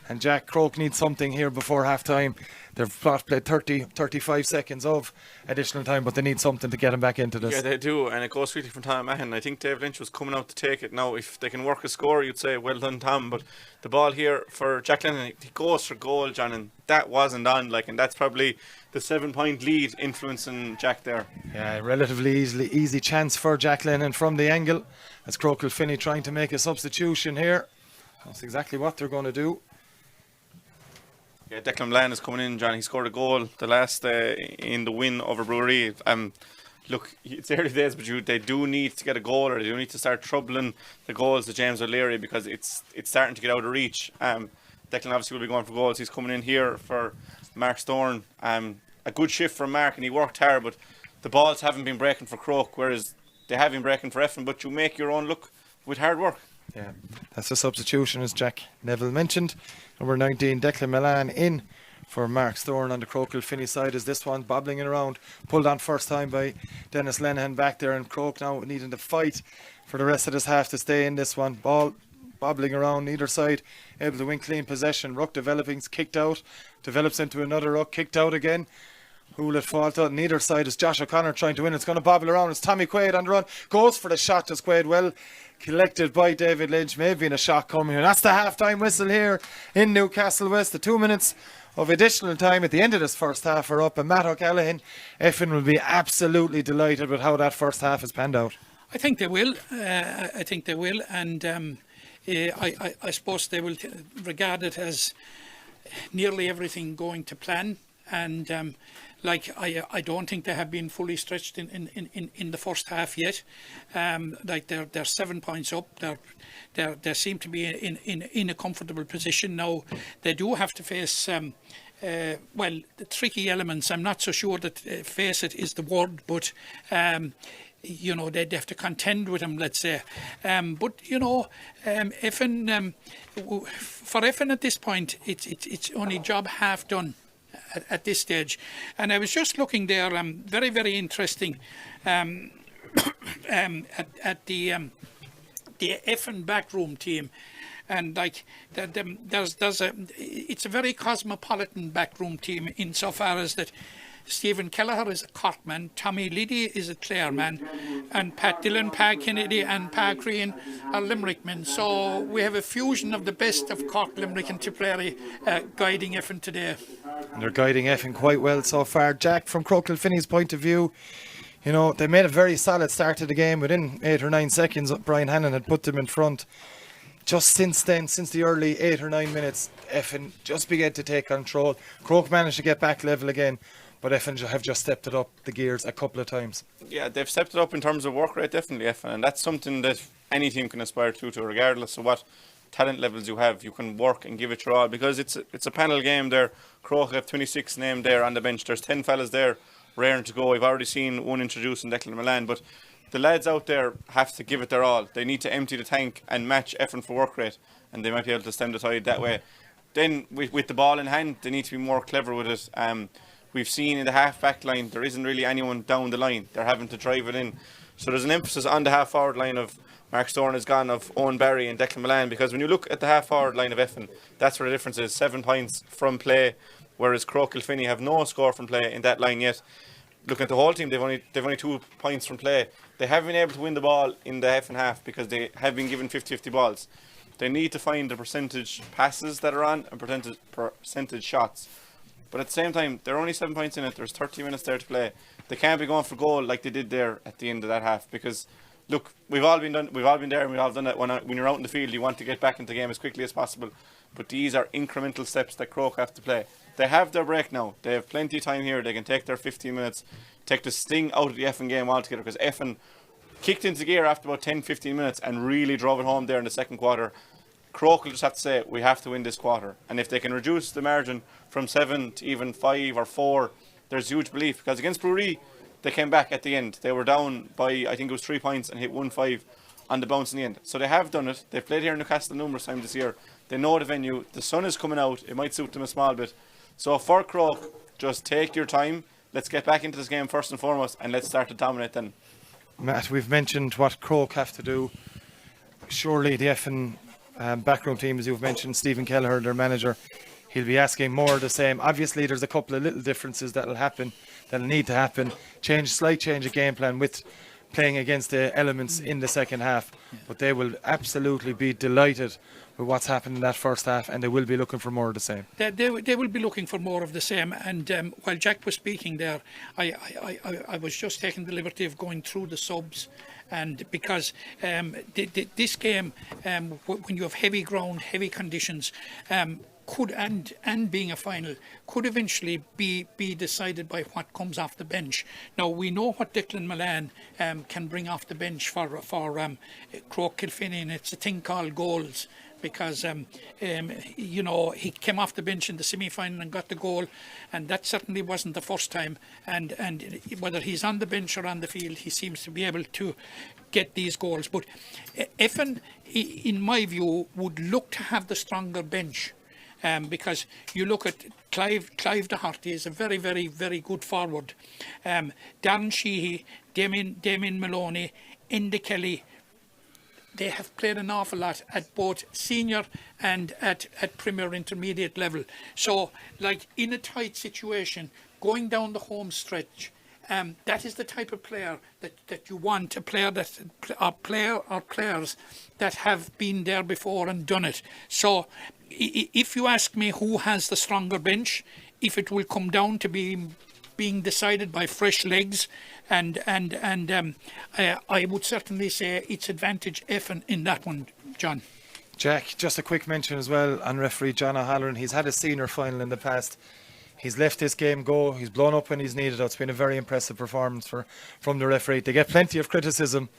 And Jack Croagh needs something here before half time. They've played 35 seconds of additional time, but they need something to get him back into this. Yeah, they do, and it goes quickly from Tom Mahan. I think Dave Lynch was coming out to take it. Now, if they can work a score, you'd say, well done, Tom. But the ball here for Jack Lennon, he goes for goal, John, and that wasn't on. And that's probably the 7-point lead influencing Jack there. Yeah, relatively easy chance for Jack Lennon from the angle. As Croagh Kilfinny trying to make a substitution here. That's exactly what they're going to do. Yeah, Declan Bland is coming in, John. He scored a goal the last in the win over Brewery. Look, it's early days, but they do need to get a goal, or they do need to start troubling the goals to James O'Leary, because it's starting to get out of reach. Declan obviously will be going for goals. He's coming in here for Mark Storn. A good shift from Mark, and he worked hard, but the balls haven't been breaking for Croagh, whereas they have been breaking for Effin. But you make your own luck with hard work. Yeah, that's a substitution, as Jack Neville mentioned. Number 19, Declan Milan in for Mark Thorne on the Croagh Kilfinny side, as this one bobbling it around, pulled on first time by Dennis Lenihan back there, and Croagh now needing to fight for the rest of this half to stay in this one. Ball bobbling around either side, able to win clean possession. Ruck developing, kicked out, develops into another ruck, kicked out again. Who will it fall to? On either side is Josh O'Connor trying to win. It's going to bobble around. It's Tommy Quaid on the run. Goes for the shot. Does Quaid well. Collected by David Lynch. Maybe in a shot coming here. That's the half-time whistle here in Newcastle West. The 2 minutes of additional time at the end of this first half are up. And Matt O'Callaghan, Effin will be absolutely delighted with how that first half has panned out. I think they will. I think they will. And I suppose they will regard it as nearly everything going to plan. And I don't think they have been fully stretched in the first half yet. They're 7 points up. They seem to be in a comfortable position now. They do have to face the tricky elements. I'm not so sure that face it is the word, but they'd have to contend with them, let's say. Effin, for Effin at this point, it's only job half done at this stage. And I was just looking there, very, very interesting, at the Effin backroom team. And it's a very cosmopolitan backroom team insofar as that Stephen Kelleher is a Cork man, Tommy Liddy is a Clare man, and Pat Dillon, Pa Kennedy and Pa Crean are Limerick men. So we have a fusion of the best of Cork, Limerick and Tipperary guiding Effin today. And they're guiding Effin quite well so far. Jack, from Croagh Kilfinny's point of view, they made a very solid start to the game. Within 8 or 9 seconds, Brian Hannon had put them in front. Just since then, since the early 8 or 9 minutes, Effin just began to take control. Croagh managed to get back level again, but Effin have just stepped it up the gears a couple of times. Yeah, they've stepped it up in terms of work rate, definitely, Effin, and that's something that any team can aspire to regardless of what talent levels you have. You can work and give it your all, because it's a panel game there. Croagh have 26 named there on the bench. There's 10 fellas there raring to go. We've already seen one introduced in Declan Milan, but the lads out there have to give it their all. They need to empty the tank and match Effin for work rate, and they might be able to stem the tide that way. Then with the ball in hand, they need to be more clever with it. We've seen in the half-back line, there isn't really anyone down the line. They're having to drive it in. So there's an emphasis on the half-forward line of Mark Thorne has gone, of Owen Barry and Declan Milan, because when you look at the half-forward line of Effin, that's where the difference is. 7 points from play, whereas Croagh Kilfinny have no score from play in that line yet. Looking at the whole team, they've only 2 points from play. They haven't been able to win the ball in the Effin half because they have been given 50-50 balls. They need to find the percentage passes that are on and percentage shots. But at the same time, they're only 7 points in it. There's 30 minutes there to play. They can't be going for goal like they did there at the end of that half, because look, we've all been there and we've all done it. When you're out in the field, you want to get back into the game as quickly as possible. But these are incremental steps that Croagh have to play. They have their break now. They have plenty of time here. They can take their 15 minutes, take the sting out of the Effin game altogether, because Effin kicked into gear after about 10-15 minutes and really drove it home there in the second quarter. Croagh will just have to say, we have to win this quarter. And if they can reduce the margin from 7 to even 5 or 4, there's huge belief. Because against Brewery, they came back at the end. They were down by, I think it was 3 points, and hit 1-5 on the bounce in the end. So they have done it. They've played here in Newcastle numerous times this year. They know the venue. The sun is coming out. It might suit them a small bit. So for Croagh, just take your time. Let's get back into this game first and foremost, and let's start to dominate then. Matt, we've mentioned what Croagh have to do. Surely the Effin backroom team, as you've mentioned, Stephen Kelleher, their manager, he'll be asking more of the same. Obviously, there's a couple of little differences that'll need to happen. Slight change of game plan with playing against the elements in the second half. But they will absolutely be delighted with what's happened in that first half, and they will be looking for more of the same. They will be looking for more of the same. And while Jack was speaking there, I was just taking the liberty of going through the subs. And because this game, when you have heavy ground, heavy conditions, could and being a final, could eventually be decided by what comes off the bench. Now we know what Declan Milan can bring off the bench for Croagh Kilfinny, and it's a thing called goals. because you know, he came off the bench in the semi-final and got the goal, and that certainly wasn't the first time. And whether he's on the bench or on the field, he seems to be able to get these goals. But Effin, in my view, would look to have the stronger bench. Because you look at Clive Doherty is a very, very, very good forward. Darren Sheehy, Damien Maloney, Enda Kelly, they have played an awful lot at both senior and at Premier Intermediate level. So, like, in a tight situation, going down the home stretch, that is the type of player that you want, a player or players that have been there before and done it. So, if you ask me who has the stronger bench, if it will come down to being decided by fresh legs, and I would certainly say it's advantage Effin in that one, John. Jack, just a quick mention as well on referee John O'Halloran. He's had a senior final in the past. He's left this game go. He's blown up when he's needed. It's been a very impressive performance from the referee. They get plenty of criticism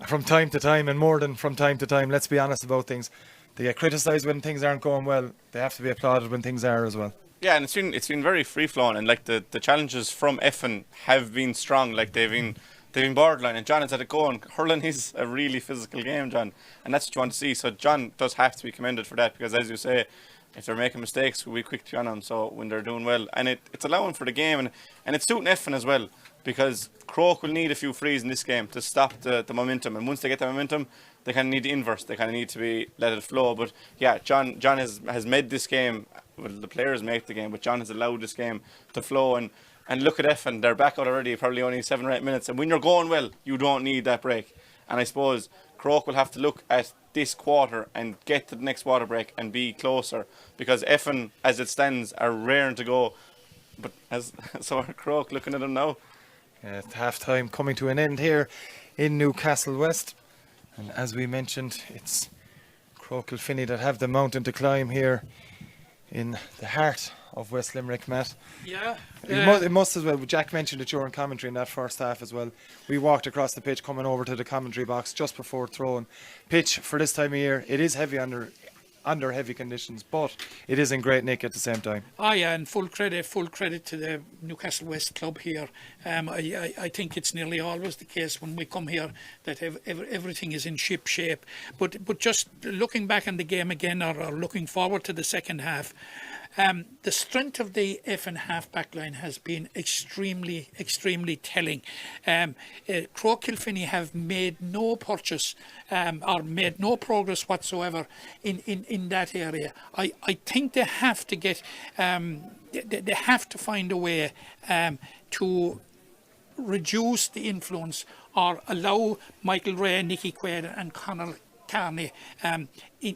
from time to time, and more than from time to time. Let's be honest about things. They get criticised when things aren't going well. They have to be applauded when things are as well. Yeah, and it's been very free flowing, and like the challenges from Effin have been strong. Like they've been borderline, and John has had it going. Hurling is a really physical game, John, and that's what you want to see. So John does have to be commended for that, because as you say, if they're making mistakes, we'll be quick to be on them. So when they're doing well, and it's allowing for the game, and it's suiting Effin as well, because Croagh will need a few frees in this game to stop the momentum, and once they get the momentum, they kind of need the inverse. They kind of need to let it flow. But yeah, John has made this game. Well, the players make the game, but John has allowed this game to flow. And look at Effin, they're back out already, probably only 7 or 8 minutes. And when you're going well, you don't need that break. And I suppose Croagh will have to look at this quarter and get to the next water break and be closer, because Effin, as it stands, are raring to go. But so are Croagh, looking at them now. Half time coming to an end here in Newcastle West. And as we mentioned, it's Croagh Kilfinny that have the mountain to climb here in the heart of West Limerick, Matt. Yeah. It must as well. Jack mentioned it during commentary in that first half as well. We walked across the pitch coming over to the commentary box just before throwing. Pitch for this time of year, it is heavy under heavy conditions, but it is in great nick at the same time. Oh yeah, and full credit to the Newcastle West club here. I think it's nearly always the case when we come here that everything is in ship shape. But just looking back on the game again, or looking forward to the second half, the strength of the Effin half-back line has been extremely telling. Croagh Kilfinny have made no purchase or made no progress whatsoever in that area. I think they have to get they have to find a way to reduce the influence, or allow Michael Ray, Nicky Quaid and Conor Carney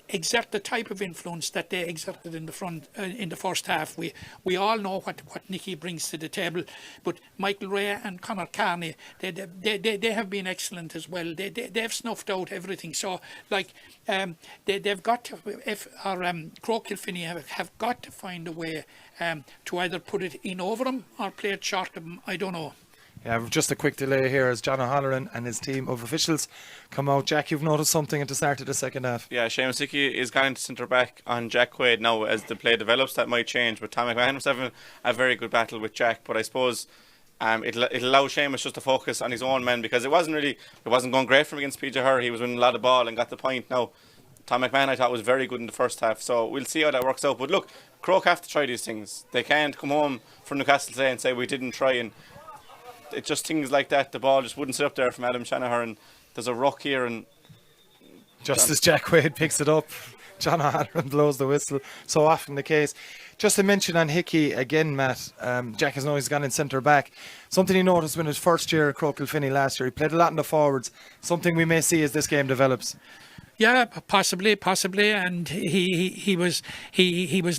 exert the type of influence that they exerted in the first half. We all know what Nicky brings to the table, but Michael Ray and Conor Carney, they have been excellent as well. They've snuffed out everything. So like they've got to, Croagh Kilfinny have got to find a way to either put it in over them or play it short of them. I don't know. Yeah, just a quick delay here as John O'Halloran and his team of officials come out. Jack, you've noticed something at the start of the second half. Yeah, Seamus Hickey is going to centre back on Jack Quaid now. As the play develops, that might change. But Tom McMahon was having a very good battle with Jack. But I suppose it'll allow Seamus just to focus on his own men, because it wasn't going great for him against PJ Hurr. He was winning a lot of ball and got the point. Now, Tom McMahon, I thought, was very good in the first half. So we'll see how that works out. But look, Croagh have to try these things. They can't come home from Newcastle today and say we didn't try. And it's just things like that. The ball just wouldn't sit up there from Adam Shanahan, and there's a ruck here, and just as Jack Quaid picks it up, John O'Halloran blows the whistle. So often the case. Just to mention on Hickey again, Matt, Jack has always gone in centre back. Something he noticed when his first year at Croagh Kilfinny last year, he played a lot in the forwards. Something we may see as this game develops. Yeah, possibly, and he was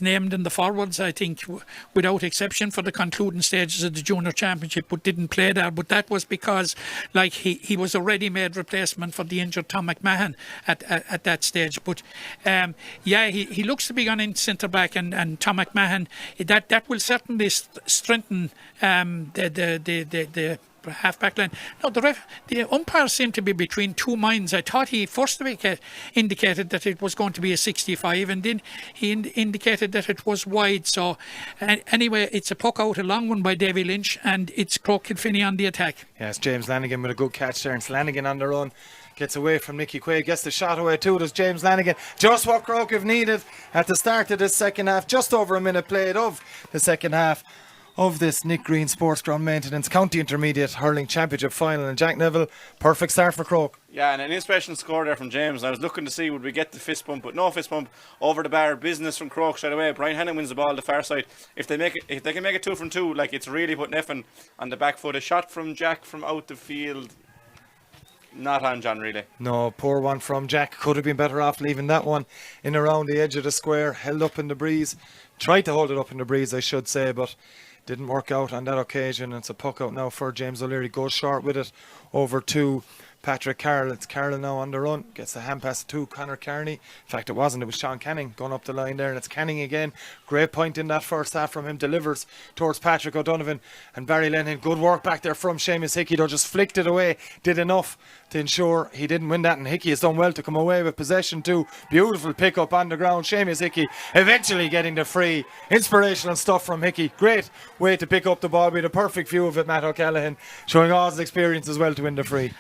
named in the forwards, I think, without exception, for the concluding stages of the junior championship, but didn't play there. But that was because, like, he was a ready-made replacement for the injured Tom McMahon at that stage. But yeah, he looks to be gone in centre back, and Tom McMahon, that will certainly strengthen the half back line. No, the umpire seemed to be between two minds. I thought he first indicated that it was going to be a 65, and then he indicated that it was wide. So anyway, it's a puck out, a long one by Davy Lynch, and it's Croagh Kilfinny on the attack. Yes, James Lanigan with a good catch there, and Lanigan on the run. Gets away from Nicky Quaid, gets the shot away too. There's James Lanigan. Just what Croagh have needed at the start of this second half. Just over a minute played of the second half of this Nick Green Sports Ground Maintenance County Intermediate Hurling Championship Final. And Jack Neville, perfect start for Croagh. Yeah, and an inspirational score there from James. I was looking to see would we get the fist bump, but no fist bump. Over the bar, business from Croagh straight away. Brian Hannon wins the ball the far side. If they can make it 2 from 2, like, it's really putting Effin on the back foot. A shot from Jack from out the field. Not on John, really. No, poor one from Jack. Could have been better off leaving that one in around the edge of the square. Held up in the breeze. Tried to hold it up in the breeze, I should say, but didn't work out on that occasion. It's a puck out now for James O'Leary. Goes short with it over to Patrick Carroll. It's Carroll now on the run. Gets the hand pass to Conor Kearney. In fact, it wasn't. It was Sean Canning going up the line there. And it's Canning again. Great point in that first half from him. Delivers towards Patrick O'Donovan and Barry Lennon. Good work back there from Seamus Hickey, though. Just flicked it away. Did enough to ensure he didn't win that. And Hickey has done well to come away with possession too. Beautiful pick up on the ground. Seamus Hickey eventually getting the free. Inspirational stuff from Hickey. Great way to pick up the ball. We had a perfect view of it. Matt O'Callaghan showing all his experience as well to win the free.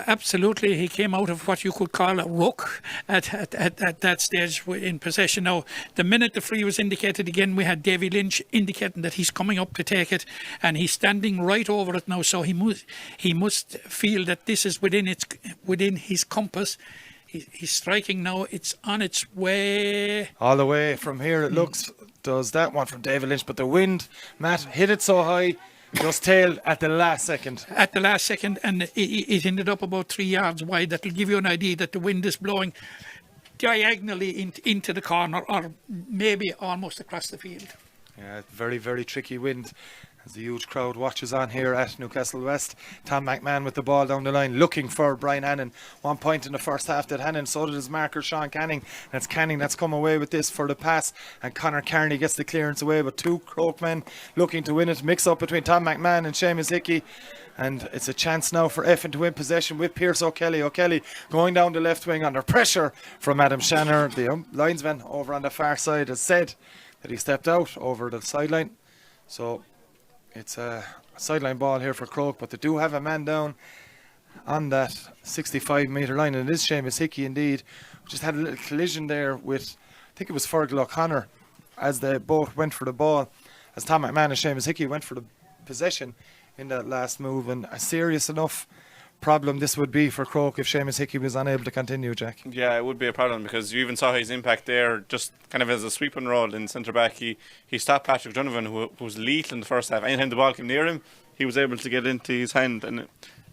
Absolutely, he came out of what you could call a ruck at that stage in possession. Now, the minute the free was indicated again, we had Davy Lynch indicating that he's coming up to take it, and he's standing right over it now. So he must feel that this is within his compass. He's striking now. It's on its way. All the way from here it looks. Does that one from David Lynch, but the wind, Matt, hit it so high. Just tailed at the last second. At the last second, and it ended up about 3 yards wide. That'll give you an idea that the wind is blowing diagonally into the corner, or maybe almost across the field. Yeah, very, very tricky wind. As the huge crowd watches on here at Newcastle West. Tom McMahon with the ball down the line, looking for Brian Hannon. 1 point in the first half did Hannon, so did his marker Sean Canning. That's Canning that's come away with this for the pass, and Conor Kearney gets the clearance away, but 2 Croagh men looking to win it. Mix up between Tom McMahon and Seamus Hickey, and it's a chance now for Effin to win possession with Pierce O'Kelly. O'Kelly going down the left wing under pressure from Adam Shanner. The linesman over on the far side has said that he stepped out over the sideline, so it's a sideline ball here for Croagh, but they do have a man down on that 65-metre line, and it is Seamus Hickey indeed. Just had a little collision there with, I think it was Fergal O'Connor, as they both went for the ball, as Tom McMahon and Seamus Hickey went for the possession in that last move. And a serious enough problem this would be for Croagh if Seamus Hickey was unable to continue, Jack. Yeah, it would be a problem, because you even saw his impact there, just kind of as a sweep and roll in centre back. He stopped Patrick Donovan, who was lethal in the first half. Anytime the ball came near him, he was able to get into his hand, and it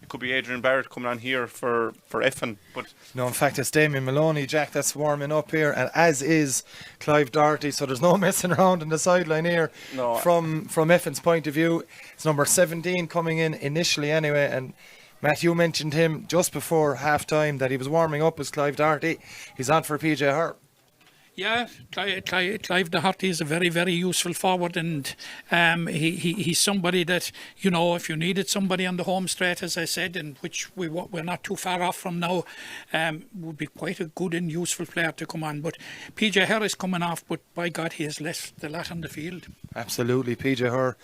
could be Adrian Barrett coming on here for Effin. But no, in fact, it's Damien Maloney, Jack, that's warming up here, and as is Clive Doherty, so there's no messing around on the sideline here. No. From Effin's point of view. It's number 17 coming in initially anyway, and Matt, you mentioned him just before half-time that he was warming up as Clive Doherty. He's on for PJ Hart. Yeah, Clive Doherty is a very, very useful forward, and he's somebody that, you know, if you needed somebody on the home straight, as I said, and which we're not too far off from now, would be quite a good and useful player to come on. But PJ Hart is coming off, but by God, he has left the lot on the field. Absolutely, PJ Hart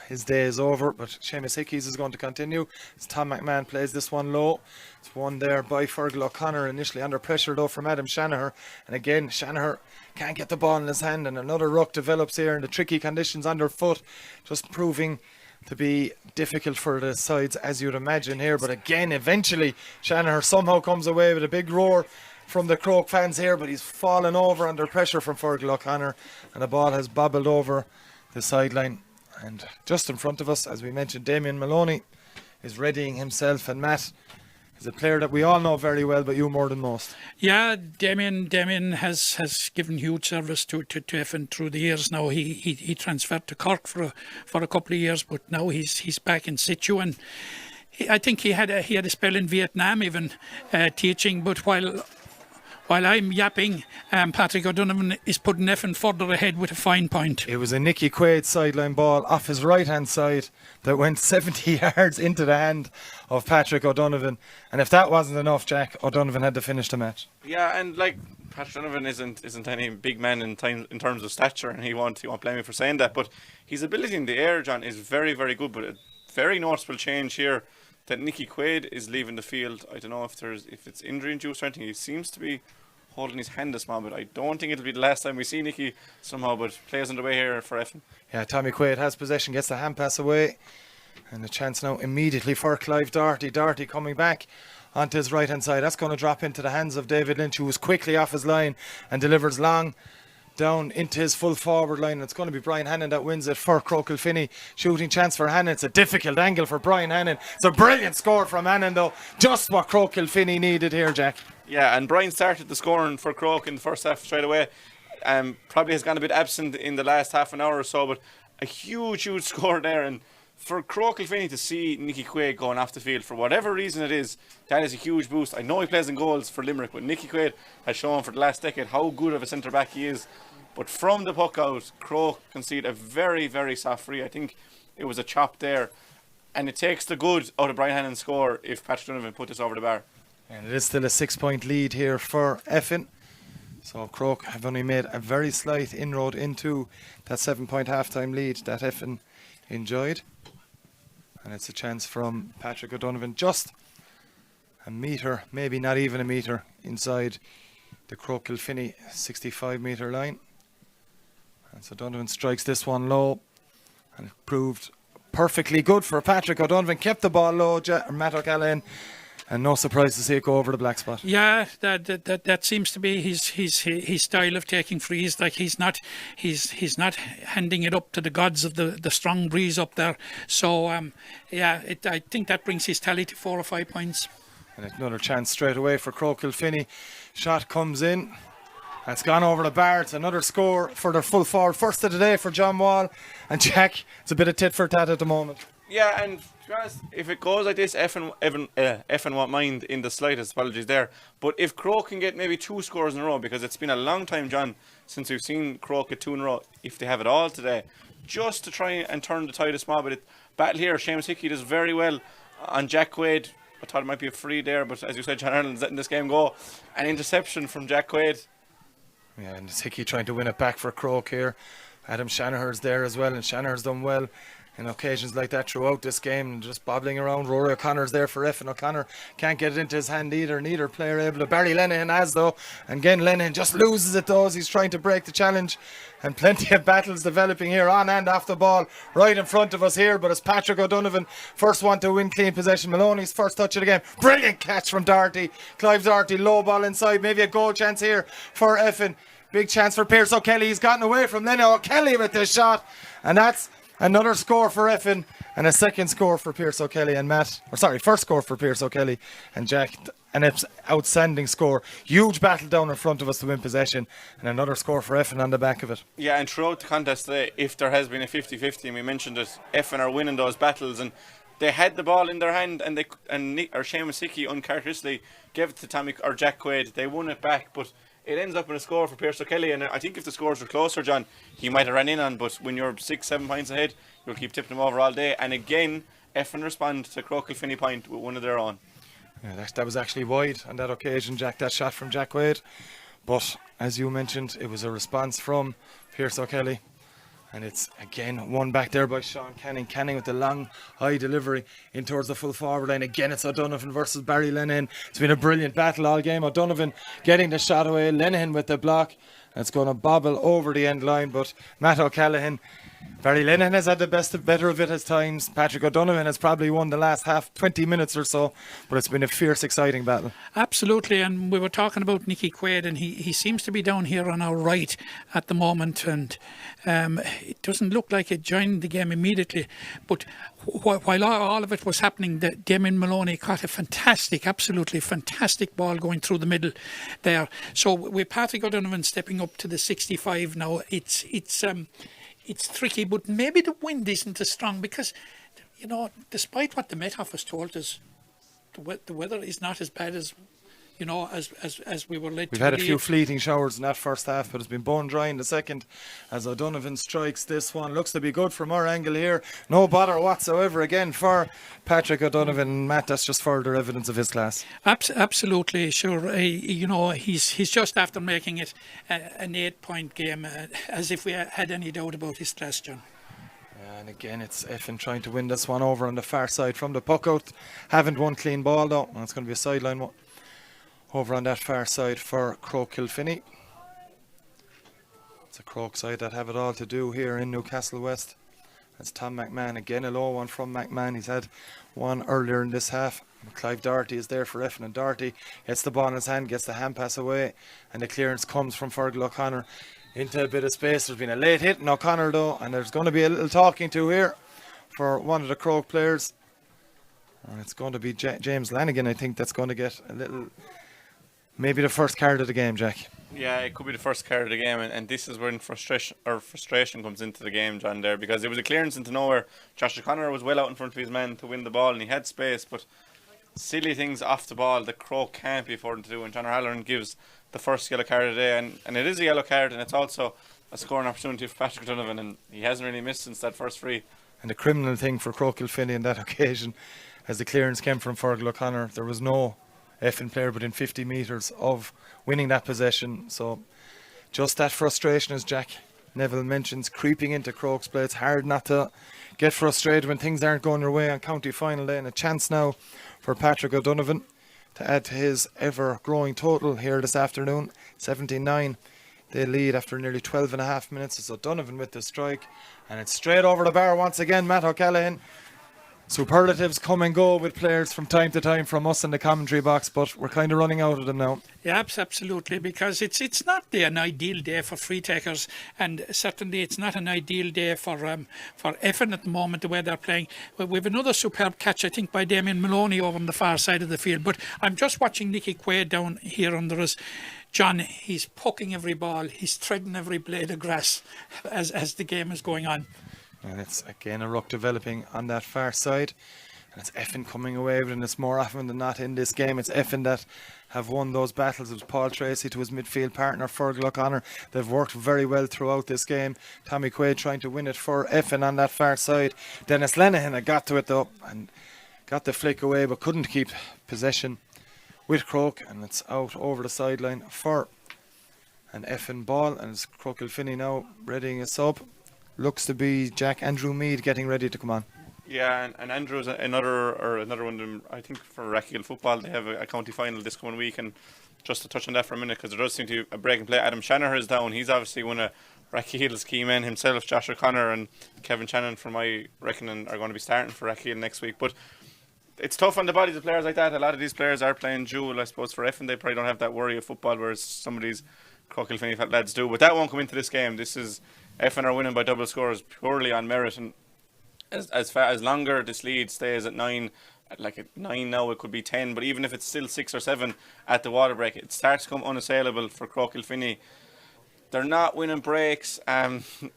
his day is over, but Seamus Hickey's is going to continue. As Tom McMahon plays this one low. It's won there by Fergal O'Connor, initially under pressure though from Adam Shanaher. And again, Shanaher can't get the ball in his hand, and another ruck develops here in the tricky conditions underfoot, just proving to be difficult for the sides, as you'd imagine here. But again, eventually Shanaher somehow comes away with a big roar from the Croagh fans here, but he's fallen over under pressure from Fergal O'Connor, and the ball has bobbled over the sideline. And just in front of us, as we mentioned, Damien Maloney is readying himself, and Matt is a player that we all know very well, but you more than most. Yeah, Damien has given huge service to Effin through the years. Now he transferred to Cork for a couple of years, but now he's back in situ, and I think he had a spell in Vietnam even teaching. But while While I'm yapping, Patrick O'Donovan is putting Effin further ahead with a fine point. It was a Nicky Quaid sideline ball off his right hand side that went 70 yards into the hand of Patrick O'Donovan. And if that wasn't enough, Jack, O'Donovan had to finish the match. Yeah, and like Patrick Donovan isn't any big man in terms of stature, and he won't blame me for saying that. But his ability in the air, John, is very, very good. But a very noticeable change here that Nicky Quaid is leaving the field. I don't know if it's injury induced or anything. He seems to be holding his hand a small bit. I don't think it'll be the last time we see Nicky somehow. But players on the way here for Effin. Yeah, Tommy Quaid has possession, gets the hand pass away, and a chance now immediately for Clive Doherty. Doherty coming back onto his right hand side. That's going to drop into the hands of David Lynch, who was quickly off his line and delivers long down into his full forward line. It's going to be Brian Hannon that wins it for Croagh Kilfinny. Shooting chance for Hannon. It's a difficult angle for Brian Hannon. It's a brilliant score from Hannon, though. Just what Croagh Kilfinny needed here, Jack. Yeah, and Brian started the scoring for Croagh in the first half straight away. Probably has gone a bit absent in the last half an hour or so, but a huge score there. And for Croagh Kilfinny to see Nicky Quaid going off the field for whatever reason it is, that is a huge boost. I know he plays in goals for Limerick, but Nicky Quaid has shown for the last decade how good of a centre back he is. But from the puck out, Croagh conceded a very, very soft free. I think it was a chop there, and it takes the good out of Brian Hannon's score if Patrick Donovan put this over the bar. And it is still a 6-point lead here for Effin. So Croagh have only made a very slight inroad into that 7-point half-time lead that Effin enjoyed. And it's a chance from Patrick O'Donovan, just a metre, maybe not even a metre, inside the Croagh Kilfinny 65-metre line. And so Donovan strikes this one low, and it proved perfectly good for Patrick O'Donovan. Kept the ball low, Matt O'Callaghan, and no surprise to see it go over the black spot. Yeah, that seems to be his style of taking frees. Like he's not handing it up to the gods of the strong breeze up there. So I think that brings his tally to 4 or 5 points. And another chance straight away for Croagh Kilfinny. Shot comes in. It's gone over the bar. It's another score for their full forward. First of the day for John Wall. And Jack, it's a bit of tit for tat at the moment. Yeah, and to be honest, if it goes like this, Effin won't mind in the slightest. Apologies there. But if Croagh can get maybe 2 scores in a row, because it's been a long time, John, since we've seen Croagh get 2 in a row, if they have it all today, just to try and turn the tide a small bit. Battle here, Seamus Hickey does very well on Jack Quaid. I thought it might be a free there, but as you said, John Ireland's letting this game go. An interception from Jack Quaid. Yeah, and it's Hickey trying to win it back for Croagh here. Adam Shanaher's there as well, and Shanaher's done well in occasions like that throughout this game, and just bobbling around. Rory O'Connor's there for Effin. O'Connor can't get it into his hand either. Neither player able to. Barry Lenihan has, though, and again Lenihan just loses it though as he's trying to break the challenge. And plenty of battles developing here on and off the ball right in front of us here, but it's Patrick O'Donovan, first one to win clean possession. Maloney's first touch of the game. Brilliant catch from Doherty. Clive Doherty, low ball inside, maybe a goal chance here for Effin. Big chance for Pierce O'Kelly. He's gotten away from Lennon O'Kelly with this shot, and that's another score for Effin and a second score for Pierce O'Kelly and first score for Pierce O'Kelly and Jack. An outstanding score. Huge battle down in front of us to win possession, and another score for Effin on the back of it. Yeah, and throughout the contest today, if there has been a 50-50, and we mentioned it, Effin are winning those battles, and they had the ball in their hand, and Seamus Hickey uncharacteristically gave it to Jack Quaid. They won it back, but it ends up in a score for Pierce O'Kelly, and I think if the scores were closer, John, he might have ran in on, but when you're 6-7 points ahead, you'll keep tipping them over all day. And again, Effin respond to Croagh Kilfinny point with one of their own. Yeah, that was actually wide on that occasion, Jack, that shot from Jack Quaid. But as you mentioned, it was a response from Pierce O'Kelly. And it's again one back there by Sean Canning. Canning with the long high delivery in towards the full forward line. Again, it's O'Donovan versus Barry Lenihan. It's been a brilliant battle all game. O'Donovan getting the shot away. Lenihan with the block. It's going to bobble over the end line, but Matt O'Callaghan, Barry Lenihan has had better of it at times. Patrick O'Donovan has probably won the last 20 minutes or so, but it's been a fierce, exciting battle. Absolutely, and we were talking about Nicky Quaid, and he seems to be down here on our right at the moment, and it doesn't look like he joined the game immediately, but while all of it was happening, Damien Maloney caught a absolutely fantastic ball going through the middle there. So with Patrick O'Donovan stepping up to the 65 now, it's tricky, but maybe the wind isn't as strong because, despite what the Met Office told us, the weather is not as bad as you know, as we were led We've to had a believe. few fleeting showers in that first half, but it's been bone dry in the second as O'Donovan strikes this one. Looks to be good from our angle here. No bother whatsoever again for Patrick O'Donovan. Matt, that's just further evidence of his class. Absolutely, sure. You know, he's just after making it an 8-point game, as if we had any doubt about his class, John. And again, it's Effin trying to win this one over on the far side from the puck out. Haven't won clean ball though. And it's going to be a sideline one over on that far side for Croagh Kilfinny. It's a Croagh side that have it all to do here in Newcastle West. That's Tom McMahon again, a low one from McMahon. He's had one earlier in this half. Clive Doherty is there for Effin, and Doherty gets the ball in his hand, gets the hand pass away, and the clearance comes from Fergal O'Connor into a bit of space. There's been a late hit in O'Connor though, and there's going to be a little talking to here for one of the Croagh players. And it's going to be James Lanigan, I think, that's going to get a little, maybe the first card of the game, Jack. Yeah, it could be the first card of the game, and this is when frustration comes into the game, John, there, because it was a clearance into nowhere. Josh O'Connor was well out in front of his man to win the ball, and he had space, but silly things off the ball that Croagh can't be affording to do, and John O'Halloran gives the first yellow card of the day, and it is a yellow card, and it's also a scoring opportunity for Patrick O'Donovan, and he hasn't really missed since that first free. And the criminal thing for Croagh Kilfinny on that occasion, as the clearance came from Fergal O'Connor, there was no Effin player within 50 metres of winning that possession. So just that frustration, as Jack Neville mentions, creeping into Croagh's play. It's hard not to get frustrated when things aren't going your way on county final day, and a chance now for Patrick O'Donovan to add to his ever-growing total here this afternoon. 79. They lead after nearly 12 and a half minutes. It's O'Donovan with the strike, and it's straight over the bar once again. Matt O'Callaghan. Superlatives come and go with players from time to time from us in the commentary box, but we're kind of running out of them now. Yeah, absolutely, because it's not an ideal day for free takers, and certainly it's not an ideal day for Effin at the moment, the way they're playing. We have another superb catch, I think, by Damien Maloney over on the far side of the field, but I'm just watching Nicky Quaid down here under us. John, he's poking every ball, he's treading every blade of grass as the game is going on. And it's again a ruck developing on that far side. And it's Effin coming away with it, and it's more often than not in this game. It's Effin that have won those battles. It was Paul Tracy to his midfield partner, Fergal O'Connor. They've worked very well throughout this game. Tommy Quaid trying to win it for Effin on that far side. Dennis Lenihan had got to it though and got the flick away, but couldn't keep possession with Croagh. And it's out over the sideline for an Effin ball. And it's Croagh Kilfinny now readying a sub. Looks to be Andrew Mead getting ready to come on. Yeah, and Andrew's another one of them. I think for Rackhill football, they have a county final this coming week. And just to touch on that for a minute, because there does seem to be a break and play. Adam Shanahan is down. He's obviously one of Rackhill's key men himself. Josh O'Connor and Kevin Shannon, from my reckoning, are going to be starting for Rackhill next week. But it's tough on the bodies of players like that. A lot of these players are playing dual, I suppose, for Effin. They probably don't have that worry of football, whereas some of these Croagh Kilfinny lads do. But that won't come into this game. This is Effin are winning by double scores purely on merit, and as longer this lead stays at 9, like at 9 now, it could be 10, but even if it's still 6 or 7 at the water break, it starts to come unassailable for Croagh Kilfinny. They're not winning breaks.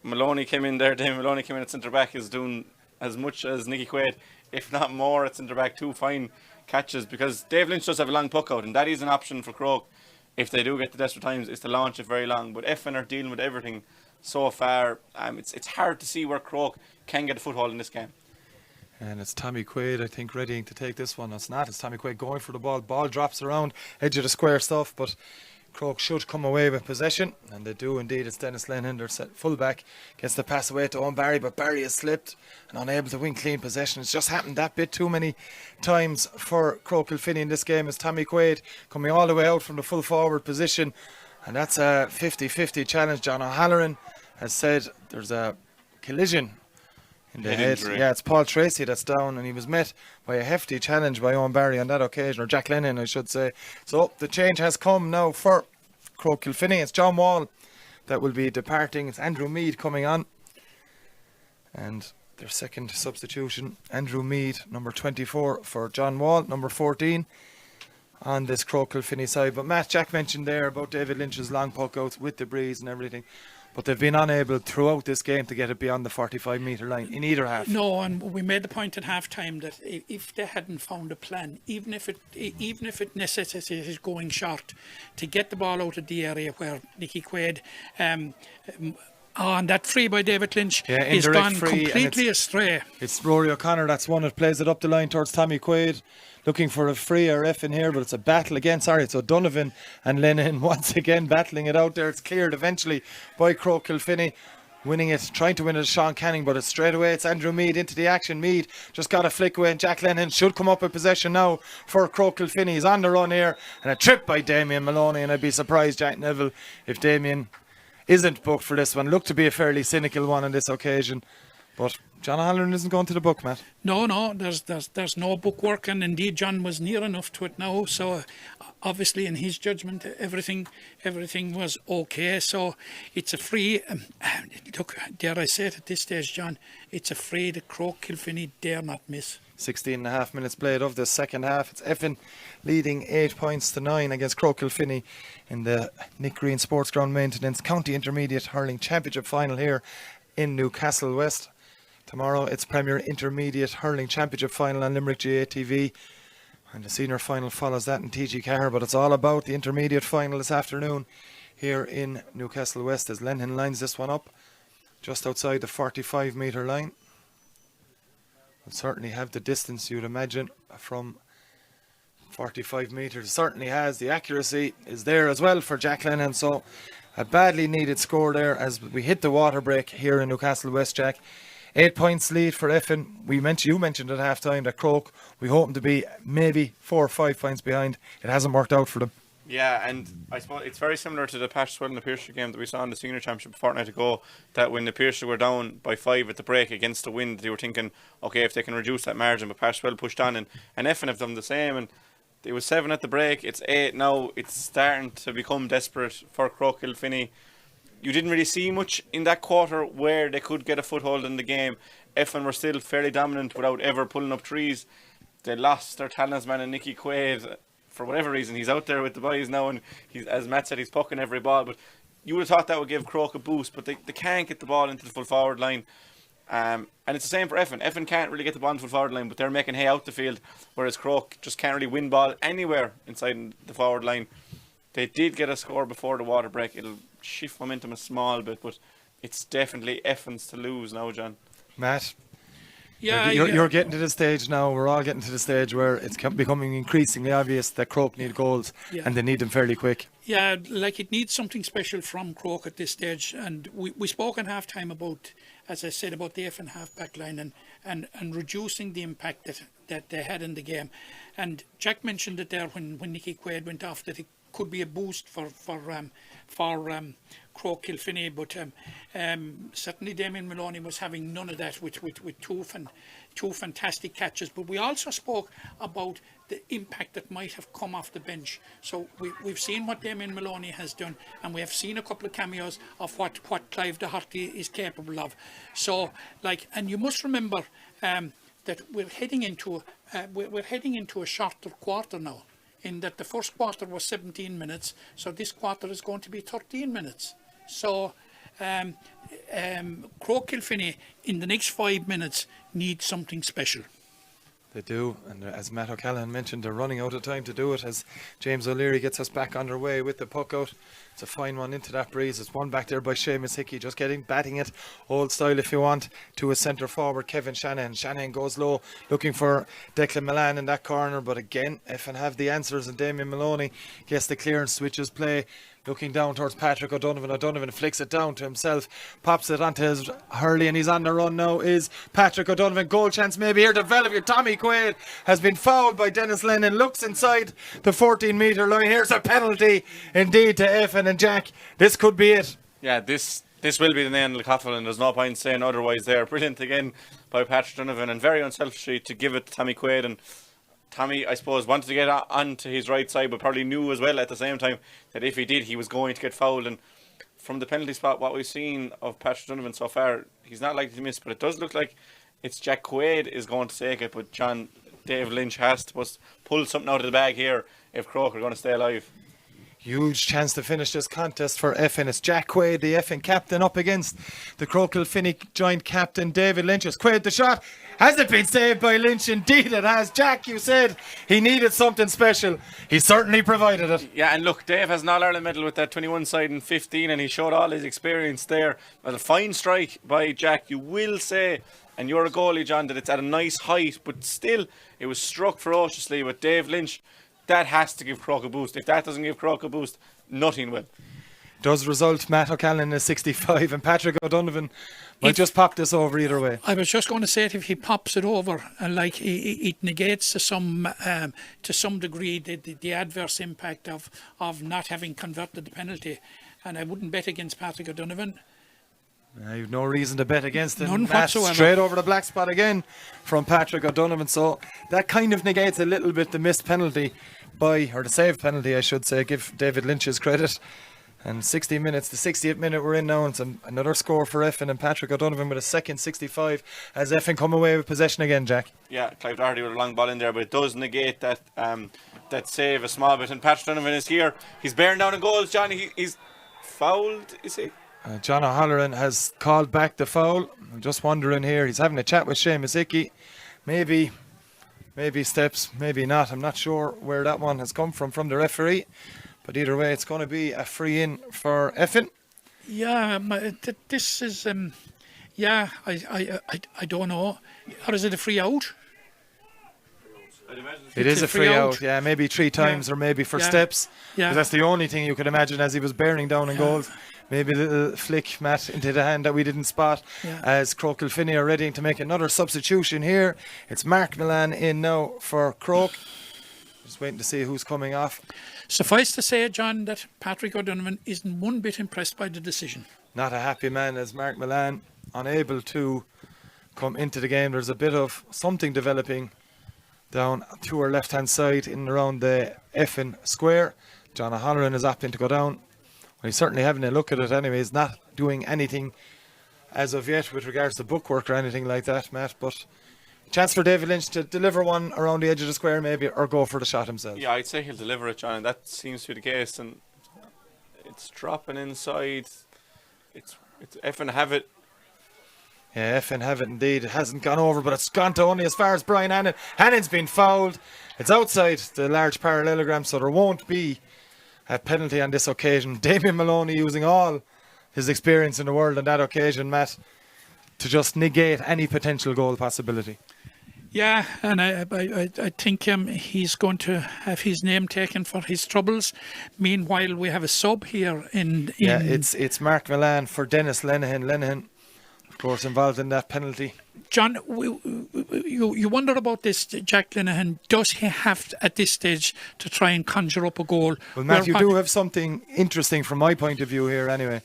Maloney came in there. Damien Maloney came in at centre back, is doing as much as Nicky Quaid, if not more, at centre back. 2 fine catches, because Dave Lynch does have a long puck out, and that is an option for Croagh if they do get to desperate times, is to launch it very long. But Effin are dealing with everything so far. It's hard to see where Croagh can get a foothold in this game. And it's Tommy Quaid, I think, readying to take this one. It's not. It's Tommy Quaid going for the ball. Ball drops around, edge of the square stuff, but Croagh should come away with possession, and they do indeed. It's Dennis Lenihan, their full-back, gets the pass away to Owen Barry, but Barry has slipped and unable to win clean possession. It's just happened that bit too many times for Croagh Kilfinny in this game. It's Tommy Quaid coming all the way out from the full-forward position, and that's a 50-50 challenge. John O'Halloran has said there's a collision in the head. Injury. Yeah, it's Paul Tracy that's down, and he was met by a hefty challenge by Owen Barry on that occasion, or Jack Lennon, I should say. So the change has come now for Croagh Kilfinny. It's John Wall that will be departing. It's Andrew Mead coming on, and their second substitution, Andrew Mead, number 24 for John Wall, number 14 on this Croagh Kilfinny side. But Matt, Jack mentioned there about David Lynch's long puck outs with the breeze and everything. but they've been unable throughout this game to get it beyond the 45-metre line in either half. No, and we made the point at half time that if they hadn't found a plan, even if it necessitated going short, to get the ball out of the area where Nicky Quaid and that free by David Lynch is gone completely astray. It's Rory O'Connor that's one that plays it up the line towards Tommy Quaid, looking for a free or Effin here, but it's a battle again. Sorry, it's O'Donovan and Lennon once again battling it out there. It's cleared eventually by Croagh Kilfinny, winning it, trying to win it as Sean Canning, but it's straight away. It's Andrew Meade into the action. Meade just got a flick away, and Jack Lennon should come up with possession now for Croagh Kilfinny. He's on the run here, and a trip by Damien Maloney, and I'd be surprised, Jack Neville, if Damien isn't booked for this one. Looked to be a fairly cynical one on this occasion, but John Halloran isn't going to the book, Matt. No, there's no book work, and indeed John was near enough to it now. So obviously, in his judgment, everything was okay. So it's a free. Look, dare I say it at this stage, John? It's a free that Croagh Kilfinny dare not miss. 16.5 minutes played of the second half. It's Effin leading 8 points to 9 against Croagh Kilfinny in the Nick Green Sports Ground Maintenance County Intermediate Hurling Championship final here in Newcastle West. Tomorrow it's Premier Intermediate Hurling Championship final on Limerick GA TV, and the senior final follows that in TG Carr, but it's all about the intermediate final this afternoon here in Newcastle West as Lennon lines this one up just outside the 45-metre line. Will certainly have the distance, you'd imagine, from 45 metres. Certainly has. The accuracy is there as well for Jack Lennon, so a badly needed score there as we hit the water break here in Newcastle West, Jack. 8 points lead for Effin. You mentioned at half time that Croagh, we hope to be maybe 4 or 5 points behind. It hasn't worked out for them. Yeah, and I suppose it's very similar to the Pashswell and the Pearshire game that we saw in the senior championship a fortnight ago, that when the Pearshire were down by 5 at the break against the wind, they were thinking, okay, if they can reduce that margin, but Pashswell pushed on, and Effin have done the same, and it was 7 at the break, it's 8 now. It's starting to become desperate for Croagh Kilfinny. You didn't really see much in that quarter where they could get a foothold in the game. Effin were still fairly dominant without ever pulling up trees. They lost their talisman and Nicky Quaid. For whatever reason, he's out there with the boys now, and he's, as Matt said, he's pucking every ball. But you would have thought that would give Croagh a boost, but they can't get the ball into the full forward line. And it's the same for Effin. Effin can't really get the ball into the full forward line, but they're making hay out the field, whereas Croagh just can't really win ball anywhere inside the forward line. They did get a score before the water break. It'll shift momentum a small bit, but it's definitely Effin's to lose now, John. Matt? Yeah, you're getting to the stage now. We're all getting to the stage where it's becoming increasingly obvious that Croagh need goals, and they need them fairly quick. Yeah, like it needs something special from Croagh at this stage. And we spoke in half time about, as I said, about the Effin half back line and reducing the impact that they had in the game. And Jack mentioned it there when Nicky Quaid went off, that it could be a boost for Croagh Kilfinny, but certainly Damien Maloney was having none of that with two fantastic catches. But we also spoke about the impact that might have come off the bench. So we've seen what Damien Maloney has done, and we have seen a couple of cameos of what Clive Doherty is capable of. So, and you must remember that we're heading into a shorter quarter now, in that the first quarter was 17 minutes, so this quarter is going to be 13 minutes. So Croagh Kilfinny in the next 5 minutes need something special. They do, and as Matt O'Callaghan mentioned, they're running out of time to do it as James O'Leary gets us back underway with the puck out. It's a fine one into that breeze. It's one back there by Seamus Hickey, just batting it old style if you want, to his centre forward Kevin Shanahan. Shanahan goes low looking for Declan Milan in that corner, but again Effin have the answers, and Damien Maloney gets the clearance, switches play, looking down towards Patrick O'Donovan. O'Donovan flicks it down to himself, pops it onto his Hurley, and he's on the run now is Patrick O'Donovan. Goal chance maybe here developing. Tommy Quaid has been fouled by Dennis Lennon, looks inside the 14-metre line. Here's a penalty indeed to Effin, and Jack, this could be it. Yeah, this will be the nail in the coffin, and there's no point saying otherwise there. Brilliant again by Patrick O'Donovan, and very unselfishly to give it to Tommy Quaid. And Tommy, I suppose, wanted to get onto his right side, but probably knew as well at the same time that if he did, he was going to get fouled. And from the penalty spot, what we've seen of Patrick O'Donovan so far, he's not likely to miss, but it does look like it's Jack Quaid is going to take it. But Dave Lynch has to pull something out of the bag here if Croagh are going to stay alive. Huge chance to finish this contest for Effin. It's Jack Quaid, the Effin captain, up against the Croagh Kilfinny joint captain, David Lynch. It's Quaid the shot. Has it been saved by Lynch? Indeed it has. Jack, you said he needed something special. He certainly provided it. Yeah, and look, Dave has an All-Ireland medal with that 21 side in 15, and he showed all his experience there. But a fine strike by Jack, you will say, and you're a goalie, John, that it's at a nice height, but still, it was struck ferociously with Dave Lynch. That has to give Croagh a boost. If that doesn't give Croagh a boost, nothing will. Does result Matt O'Callaghan is 65 and Patrick O'Donovan might just pop this over either way. I was just going to say it, if he pops it over, and like it negates to some degree the adverse impact of not having converted the penalty, and I wouldn't bet against Patrick O'Donovan. You've no reason to bet against him. None Matt, whatsoever. straight over the black spot again from Patrick O'Donovan. So that kind of negates a little bit the missed penalty or the saved penalty, I should say. Give David Lynch his credit. And 60 minutes, the 68th minute we're in now, and it's another score for Effin, and Patrick O'Donovan with a second 65 as Effin come away with possession again, Jack. Yeah, Clive Doherty with a long ball in there, but it does negate that that save a small bit. And Patrick O'Donovan is here. He's bearing down in goals, John. He's fouled, is he? John O'Halloran has called back the foul. I'm just wondering here, he's having a chat with Seamus Hickey. Maybe steps, maybe not. I'm not sure where that one has come from the referee. But either way, it's going to be a free in for Effin. Yeah, this is, I don't know. Or is it a free out? It is a free out, yeah, maybe 3 times or maybe for steps. Yeah. 'Cause that's the only thing you could imagine as he was bearing down in goals. Maybe a little flick, Matt, into the hand that we didn't spot. As Croagh Kilfinny are ready to make another substitution here. It's Mark Milan in now for Croagh. Just waiting to see who's coming off. Suffice to say, John, that Patrick O'Donovan isn't one bit impressed by the decision. Not a happy man as Mark Milan, unable to come into the game. There's a bit of something developing down to our left-hand side in and around the Effin square. John O'Halloran is opting to go down. Well, he's certainly having a look at it anyway. He's not doing anything as of yet with regards to bookwork or anything like that, Matt, but chance for David Lynch to deliver one around the edge of the square maybe, or go for the shot himself. Yeah, I'd say he'll deliver it, John, and that seems to be the case. And it's dropping inside. It's Effin have it. Yeah, Effin have it indeed. It hasn't gone over, but it's gone to only as far as Brian Hannon. Hannon's been fouled. It's outside the large parallelogram, so there won't be a penalty on this occasion. Damien Maloney using all his experience in the world on that occasion, Matt, to just negate any potential goal possibility. Yeah, and I think he's going to have his name taken for his troubles. Meanwhile, we have a sub here in Yeah, it's Mark Milan for Dennis Lenihan. Lenihan, of course, involved in that penalty. John, you wonder about this, Jack Lenihan. Does he have at this stage to try and conjure up a goal? Well, Matt, you do have something interesting from my point of view here anyway.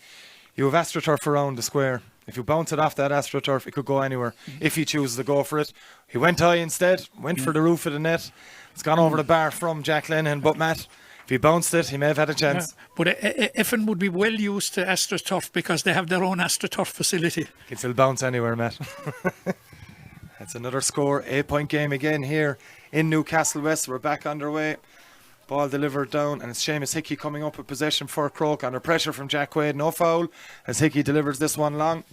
You have AstroTurf around the square. If you bounce it off that AstroTurf, it could go anywhere if he chooses to go for it. He went high instead, went for the roof of the net. It's gone over the bar from Jack Lenihan. But Matt, if he bounced it, he may have had a chance. Yeah, but Effin would be well used to AstroTurf because they have their own AstroTurf facility. He can still bounce anywhere, Matt. That's another score. 8-point game again here in Newcastle West. We're back underway. Ball delivered down, and it's Seamus Hickey coming up with possession for Croagh under pressure from Jack Quaid. No foul as Hickey delivers this one long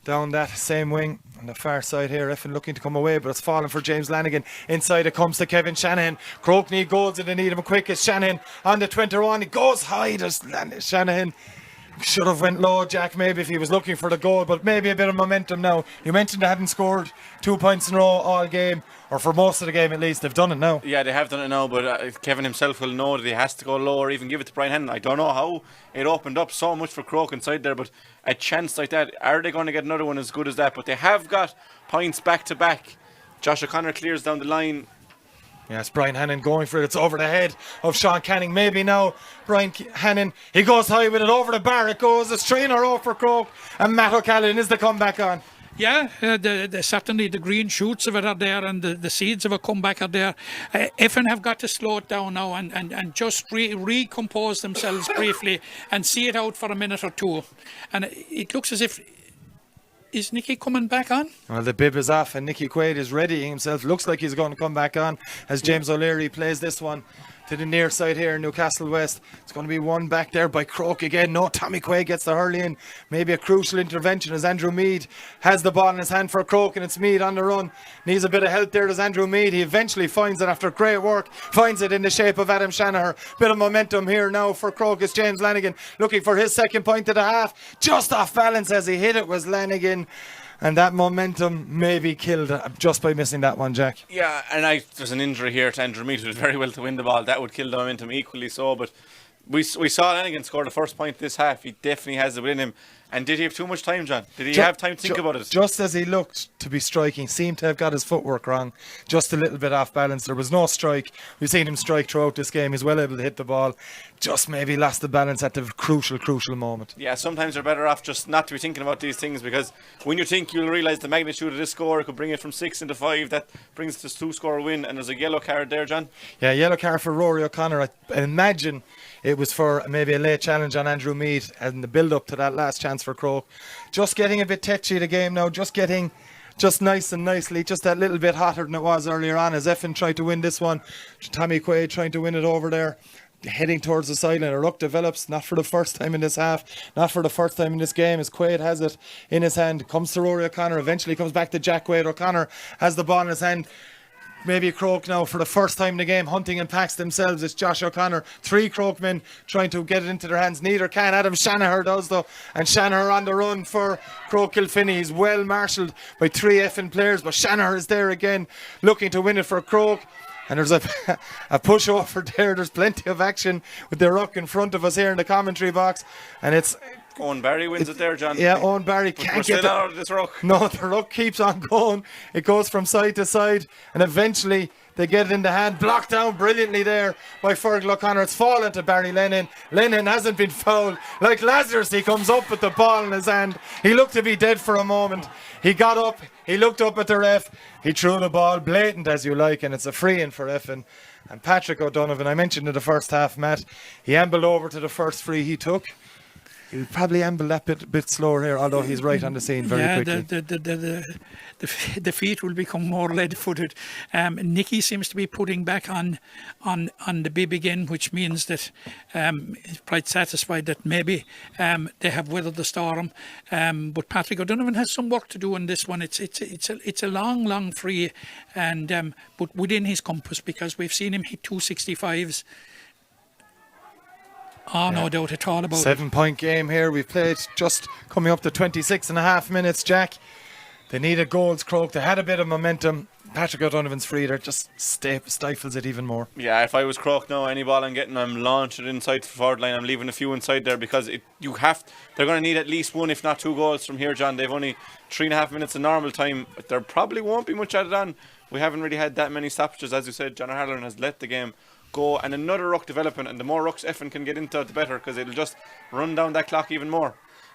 down that same wing on the far side here. Effin looking to come away, but it's fallen for James Lanigan. Inside it comes to Kevin Shanahan. Croagh need goals and they need him quick. It's Shanahan on the 21. He goes high. Shanahan should have went low, Jack, maybe if he was looking for the goal, but maybe a bit of momentum now. You mentioned they hadn't scored 2 points in a row all game, or for most of the game at least. They've done it now. Yeah, they have done it now, but Kevin himself will know that he has to go low or even give it to Brian Hannon. I don't know how it opened up so much for Croagh inside there, but a chance like that, are they going to get another one as good as that? But they have got points back to back. Josh O'Connor clears down the line. Yes, Brian Hannon going for it. It's over the head of Sean Canning. Maybe now Brian Hannon, he goes high with it over the bar. It goes. It's 3 in a row for Croagh, and Matt O'Callaghan is the comeback on. Yeah, certainly the green shoots of it are there, and the seeds of a comeback are there. Effin have got to slow it down now and just recompose themselves briefly and see it out for a minute or two. And it looks as if... Is Nicky coming back on? Well, the bib is off and Nicky Quaid is readying himself. Looks like he's going to come back on as James O'Leary plays this one to the near side here, Newcastle West. It's going to be one back there by Croagh again. No, Tommy Quaid gets the hurley in. Maybe a crucial intervention as Andrew Meade has the ball in his hand for Croagh, and it's Meade on the run. Needs a bit of help there as Andrew Meade. He eventually finds it after great work. Finds it in the shape of Adam Shanahan. Bit of momentum here now for Croagh. It's James Lanigan looking for his second point of the half. Just off balance as he hit it was Lanigan. And that momentum may be killed just by missing that one, Jack. Yeah, and there's an injury here to Andrew Meade, who did very well to win the ball. That would kill the momentum equally so. But we saw Lanigan score the first point this half. He definitely has it within him. And did he have too much time, John? Did he have time to think about it? Just as he looked to be striking, seemed to have got his footwork wrong. Just a little bit off balance. There was no strike. We've seen him strike throughout this game. He's well able to hit the ball. Just maybe lost the balance at the crucial moment. Yeah, sometimes you're better off just not to be thinking about these things, because when you think, you'll realise the magnitude of this score. It could bring it from 6 into 5. That brings this 2-score win. And there's a yellow card there, John. Yeah, yellow card for Rory O'Connor. I imagine it was for maybe a late challenge on Andrew Meade and the build-up to that last chance for Croagh. Just getting a bit tetchy the game now. Just nice and nicely, just that little bit hotter than it was earlier on as Effin tried to win this one. Tommy Quaid trying to win it over there. Heading towards the sideline. A ruck develops, not for the first time in this half, not for the first time in this game, as Quaid has it in his hand. Comes to Rory O'Connor, eventually comes back to Jack Quaid. O'Connor has the ball in his hand. Maybe Croagh now for the first time in the game hunting in packs themselves. It's Josh O'Connor. 3 Croagh men trying to get it into their hands. Neither can. Adam Shanahan does though. And Shanahan on the run for Croagh Kilfinny. He's well marshalled by 3 Effin players, but Shanahan is there again looking to win it for Croagh. And there's a push over there. There's plenty of action with the ruck in front of us here in the commentary box. And it's Owen Barry wins it there, John. Yeah, Owen Barry can't get out of this ruck. No, the ruck keeps on going. It goes from side to side, and eventually they get it in the hand. Blocked down brilliantly there by Fergal O'Connor. It's fallen to Barry Lennon. Lennon hasn't been fouled. Like Lazarus, he comes up with the ball in his hand. He looked to be dead for a moment. He got up. He looked up at the ref. He threw the ball, blatant as you like, and it's a free-in for Effin. And Patrick O'Donovan, I mentioned in the first half, Matt, he ambled over to the first free he took. He'll probably amble that bit slower here, although he's right on the scene very quickly. The feet will become more lead-footed. Nicky seems to be putting back on the bib again, which means that he's quite satisfied that maybe they have weathered the storm. But Patrick O'Donovan has some work to do on this one. It's a long free, and but within his compass, because we've seen him hit 265s. No doubt at all about it. 7-point game here. We've played just coming up to 26 and a half minutes, Jack. They needed goals, Croagh. They had a bit of momentum. Patrick O'Donovan's free there just stifles it even more. Yeah, if I was Croagh now, any ball I'm getting, I'm launching it inside the forward line. I'm leaving a few inside there, because they're going to need at least 1, if not 2 goals from here, John. They've only 3.5 minutes of normal time. But there probably won't be much added on. We haven't really had that many stoppages. As you said, John O'Halloran has let the game go, and another ruck development, and the more rucks Effin can get into it, the better, because it'll just run down that clock even more.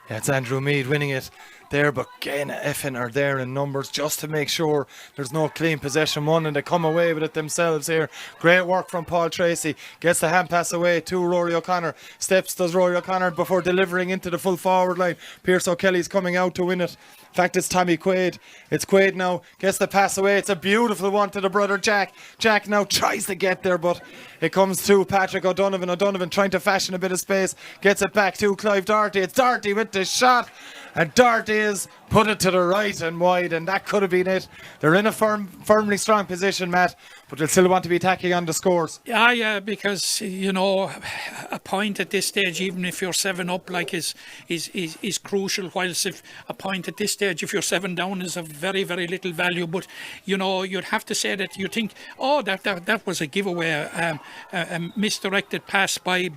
Yeah, it's Andrew Meade winning it there, but again, Effin are there in numbers just to make sure there's no clean possession one, and they come away with it themselves here. Great work from Paul Tracy. Gets the hand pass away to Rory O'Connor. Steps does Rory O'Connor before delivering into the full forward line. Pierce O'Kelly's coming out to win it. In fact, it's Tommy Quaid. It's Quaid now. Gets the pass away. It's a beautiful one to the brother Jack. Jack now tries to get there, but it comes to Patrick O'Donovan. O'Donovan trying to fashion a bit of space. Gets it back to Clive Doherty. It's Doherty with the shot. And Doherty's put it to the right and wide, and that could have been it. They're in a firmly strong position, Matt, but they'll still want to be attacking on the scores. Yeah, because, a point at this stage, even if you're 7 up, like is crucial, whilst if a point at this stage, if you're 7 down, is of very, very little value. But, you'd have to say that you think, that was a giveaway, a misdirected pass by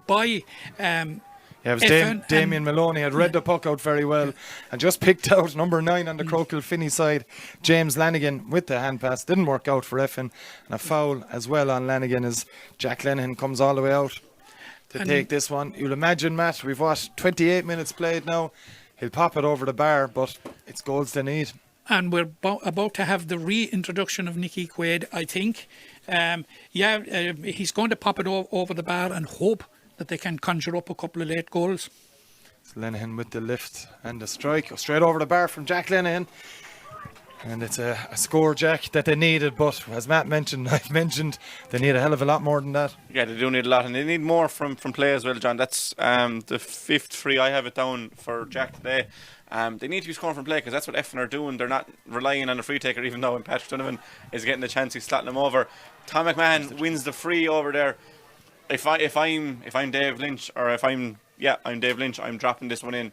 Yeah, it was Damien Maloney had read the puck out very well and just picked out number 9 on the Croagh Kilfinny side. James Lanigan with the hand pass. Didn't work out for Effin. And a foul as well on Lanigan as Jack Lenihan comes all the way out to take this one. You'll imagine, Matt, we've 28 minutes played now. He'll pop it over the bar, but it's goals they need. And we're about to have the reintroduction of Nicky Quaid, I think. He's going to pop it over the bar and hope that they can conjure up a couple of late goals. It's Lenihan with the lift and the strike. Straight over the bar from Jack Lenihan. And it's a score, Jack, that they needed, but as Matt mentioned, I've mentioned, they need a hell of a lot more than that. Yeah, they do need a lot, and they need more from play as well, John. That's the fifth free I have it down for Jack today. They need to be scoring from play because that's what Effin are doing. They're not relying on a free taker, even though when Patrick Donovan is getting the chance, he's slotting them over. Tom McMahon wins the free over there. If I'm Dave Lynch, or I'm Dave Lynch, I'm dropping this one in.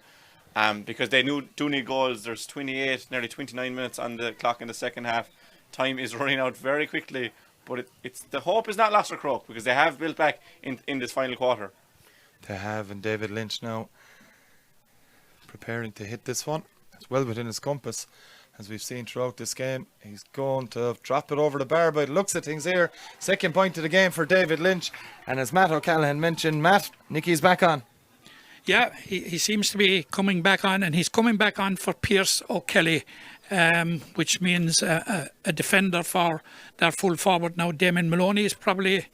Because they do need goals. There's 28, nearly 29 minutes on the clock in the second half. Time is running out very quickly, but it's the hope is not lost for Croagh because they have built back in this final quarter. They have, and David Lynch now preparing to hit this one. It's well within his compass, as we've seen throughout this game. He's going to drop it over the bar by the looks of things here. Second point of the game for David Lynch, and as Matt O'Callaghan mentioned, Matt, Nicky's back on. Yeah, he seems to be coming back on, and he's coming back on for Pierce O'Kelly, which means a defender for their full forward. Now, Damien Maloney is probably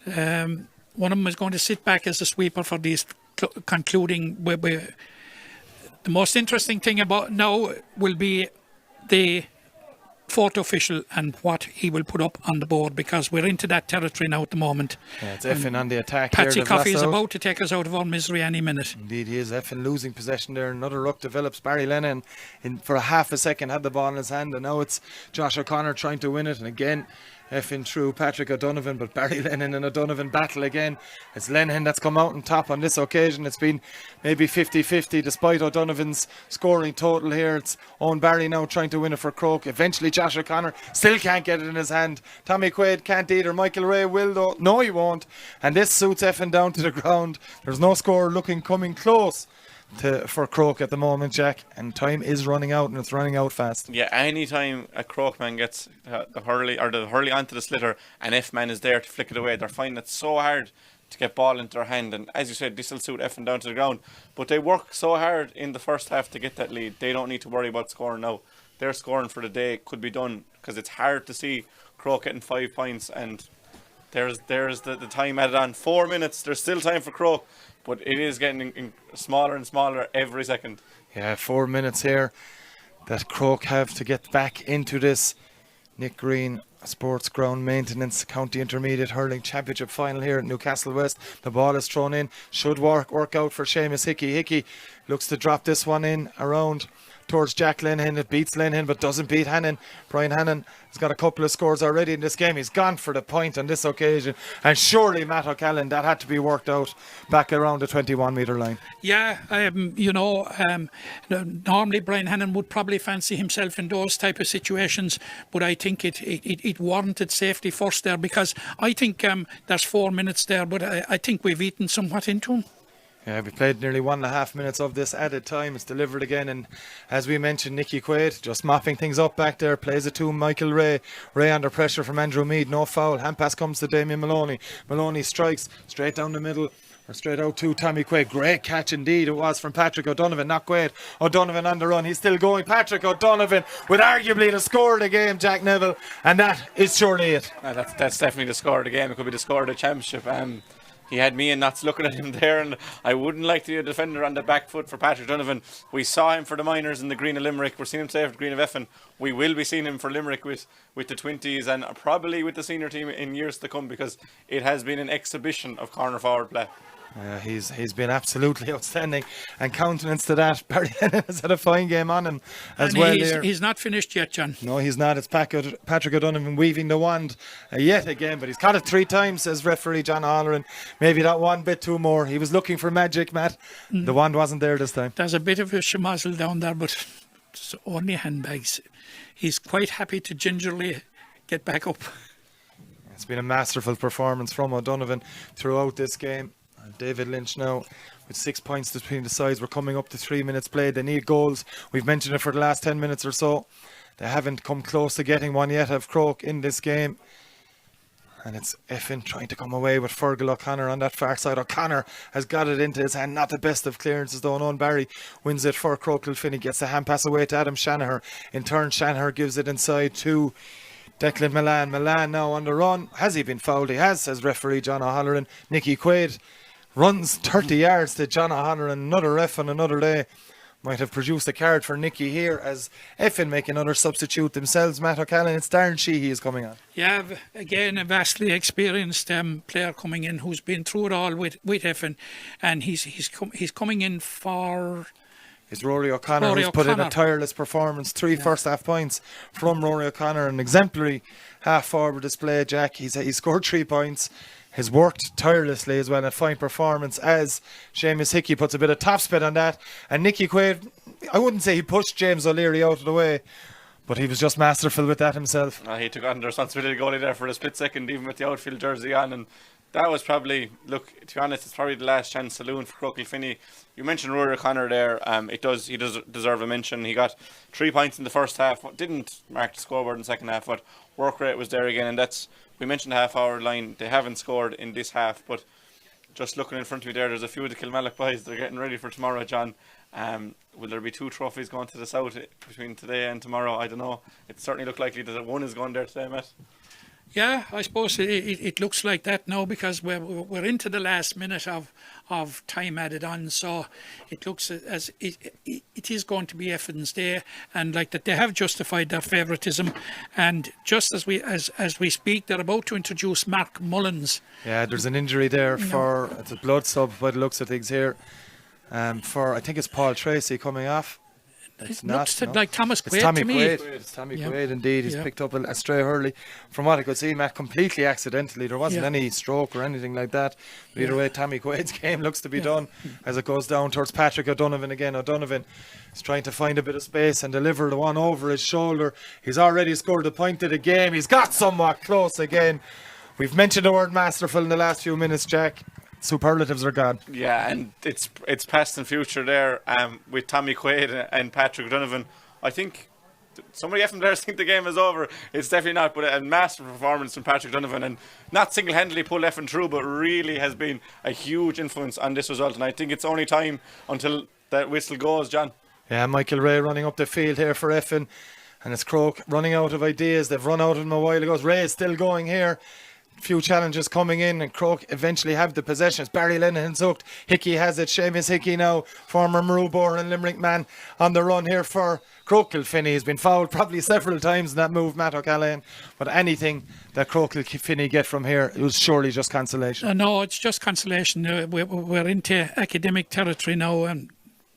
one of them is going to sit back as a sweeper for these concluding. The most interesting thing about now will be the fourth official and what he will put up on the board, because we're into that territory now at the moment. Yeah, it's Effin on the attack. Patsy here, Coffey is about to take us out of our misery any minute. Indeed he is. Effin losing possession there. Another ruck develops. Barry Lennon for a half a second had the ball in his hand, and now it's Josh O'Connor trying to win it, and again Effin through Patrick O'Donovan, but Barry Lennon and O'Donovan battle again. It's Lennon that's come out on top on this occasion. It's been maybe 50-50 despite O'Donovan's scoring total here. It's Owen Barry now trying to win it for Croagh. Eventually Josh O'Connor still can't get it in his hand. Tommy Quaid can't either. Michael Ray will though. No, he won't. And this suits Effin down to the ground. There's no score coming close for Croagh at the moment, Jack, and time is running out, and it's running out fast. Yeah, any time a Croagh man gets the hurley onto the slitter and F man is there to flick it away, they're finding it so hard to get ball into their hand, and as you said, this will suit Effin down to the ground, but they work so hard in the first half to get that lead. They don't need to worry about scoring now. Their scoring for the day could be done, because it's hard to see Croagh getting 5 points, and there's the time added on. 4 minutes, there's still time for Croagh, but it is getting smaller and smaller every second. Yeah, 4 minutes here that Croagh have to get back into this Nick Green Sports Ground Maintenance County Intermediate Hurling Championship final here at Newcastle West. The ball is thrown in, should work out for Seamus Hickey. Hickey looks to drop this one in around towards Jack Lenihan. It beats Lenihan but doesn't beat Hannon. Brian Hannon has got a couple of scores already in this game. He's gone for the point on this occasion, and surely Matt O'Callaghan, that had to be worked out back around the 21 metre line. Yeah, normally Brian Hannon would probably fancy himself in those type of situations, but I think it warranted safety first there, because I think there's 4 minutes there, but I think we've eaten somewhat into him. Yeah, we played nearly 1.5 minutes of this added time. It's delivered again, and as we mentioned, Nicky Quaid just mopping things up back there. Plays it to Michael Ray. Ray under pressure from Andrew Mead. No foul. Hand pass comes to Damien Maloney. Maloney strikes straight down the middle, or straight out to Tommy Quaid. Great catch indeed it was from Patrick O'Donovan, not Quaid. O'Donovan on the run. He's still going. Patrick O'Donovan with arguably the score of the game, Jack Neville, and that is surely it. That's definitely the score of the game. It could be the score of the championship. He had me and Knots looking at him there, and I wouldn't like to be a defender on the back foot for Patrick Donovan. We saw him for the minors in the Green of Limerick. We're seeing him today for the Green of Effin. We will be seeing him for Limerick with the 20s, and probably with the senior team in years to come, because it has been an exhibition of corner forward play. He's been absolutely outstanding, and countenance to that, Barry Lennon has had a fine game on him as and well. He's not finished yet, John. No, he's not. It's Patrick O'Donovan weaving the wand yet again, but he's caught it 3 times, says referee John Halloran. Maybe that one bit too more. He was looking for magic, Matt. The wand wasn't there this time. There's a bit of a schmozzle down there, but it's only handbags. He's quite happy to gingerly get back up. It's been a masterful performance from O'Donovan throughout this game. David Lynch now with 6 points between the sides. We're coming up to 3 minutes played. They need goals. We've mentioned it for the last 10 minutes or so. They haven't come close to getting one yet of Croagh in this game. And it's Effin trying to come away with Fergal O'Connor on that far side. O'Connor has got it into his hand. Not the best of clearances though. Owen Barry wins it for Croagh. Kilfinny gets the hand pass away to Adam Shanaher. In turn, Shanaher gives it inside to Declan Milan. Milan now on the run. Has he been fouled? He has, says referee John O'Halloran. Nicky Quaid runs 30 yards to John O'Halloran. Another ref on another day. might have produced a card for Nicky here as Effin make another substitute themselves. Matt O'Callaghan, it's Darren Sheehy is coming on. Yeah, again, a vastly experienced player coming in who's been through it all with Effin, and he's coming in for... It's Rory O'Connor who's put in a tireless performance. Three first half points from Rory O'Connor, an exemplary half forward display. Jack, he scored 3 points. Has worked tirelessly as well, a fine performance as Seamus Hickey puts a bit of top speed on that. And Nicky Quaid, I wouldn't say he pushed James O'Leary out of the way, but he was just masterful with that himself. He took on the responsibility of goalie there for a split second, even with the outfield jersey on, and that was probably, look, to be honest, it's probably the last chance saloon for Croagh Kilfinny. You mentioned Rory O'Connor there. He does deserve a mention. He got 3 points in the first half, didn't mark the scoreboard in the second half, but work rate was there again, and that's, we mentioned the half-hour line. They haven't scored in this half, but just looking in front of me there's a few of the Kilmallock boys. They're getting ready for tomorrow, John. Will there be 2 trophies going to the south between today and tomorrow? I don't know. It certainly looked likely that one is going there today, Matt. Yeah, I suppose it looks like that now, because we're into the last minute of time added on, so it looks as it is going to be Effin's day, and like that they have justified their favouritism, and just as we speak, they're about to introduce Mark Mullins. Yeah, there's an injury there for it's a blood sub by the looks of things here. For I think it's Paul Tracy coming off. It looks like Thomas Quaid to me. It's Tommy Quaid indeed. He's picked up a stray hurley. From what I could see, Matt, completely accidentally. There wasn't any stroke or anything like that. But either way, Tommy Quaid's game looks to be done as it goes down towards Patrick O'Donovan again. O'Donovan is trying to find a bit of space and deliver the one over his shoulder. He's already scored a point of the game. He's got somewhat close again. We've mentioned the word masterful in the last few minutes, Jack. Superlatives are gone. Yeah, and it's past and future there with Tommy Quaid and Patrick O'Donovan. I think somebody from there think the game is over. It's definitely not, but a master performance from Patrick O'Donovan, and not single-handedly pulled Effin through, but really has been a huge influence on this result. And I think it's only time until that whistle goes, John. Yeah, Michael Ray running up the field here for Effin, and it's Croagh running out of ideas. They've run out of them a while ago. Ray is still going here. Few challenges coming in, and Croagh eventually have the possessions. Barry Lenihan's hooked. Hickey has it. Seamus Hickey now, former Marubor and Limerick man, on the run here for Croagh Kilfinny. He's been fouled probably several times in that move, Matt O'Callaghan. But anything that Croagh Kilfinny get from here, it was surely just consolation. No, it's just consolation. We're into academic territory now, and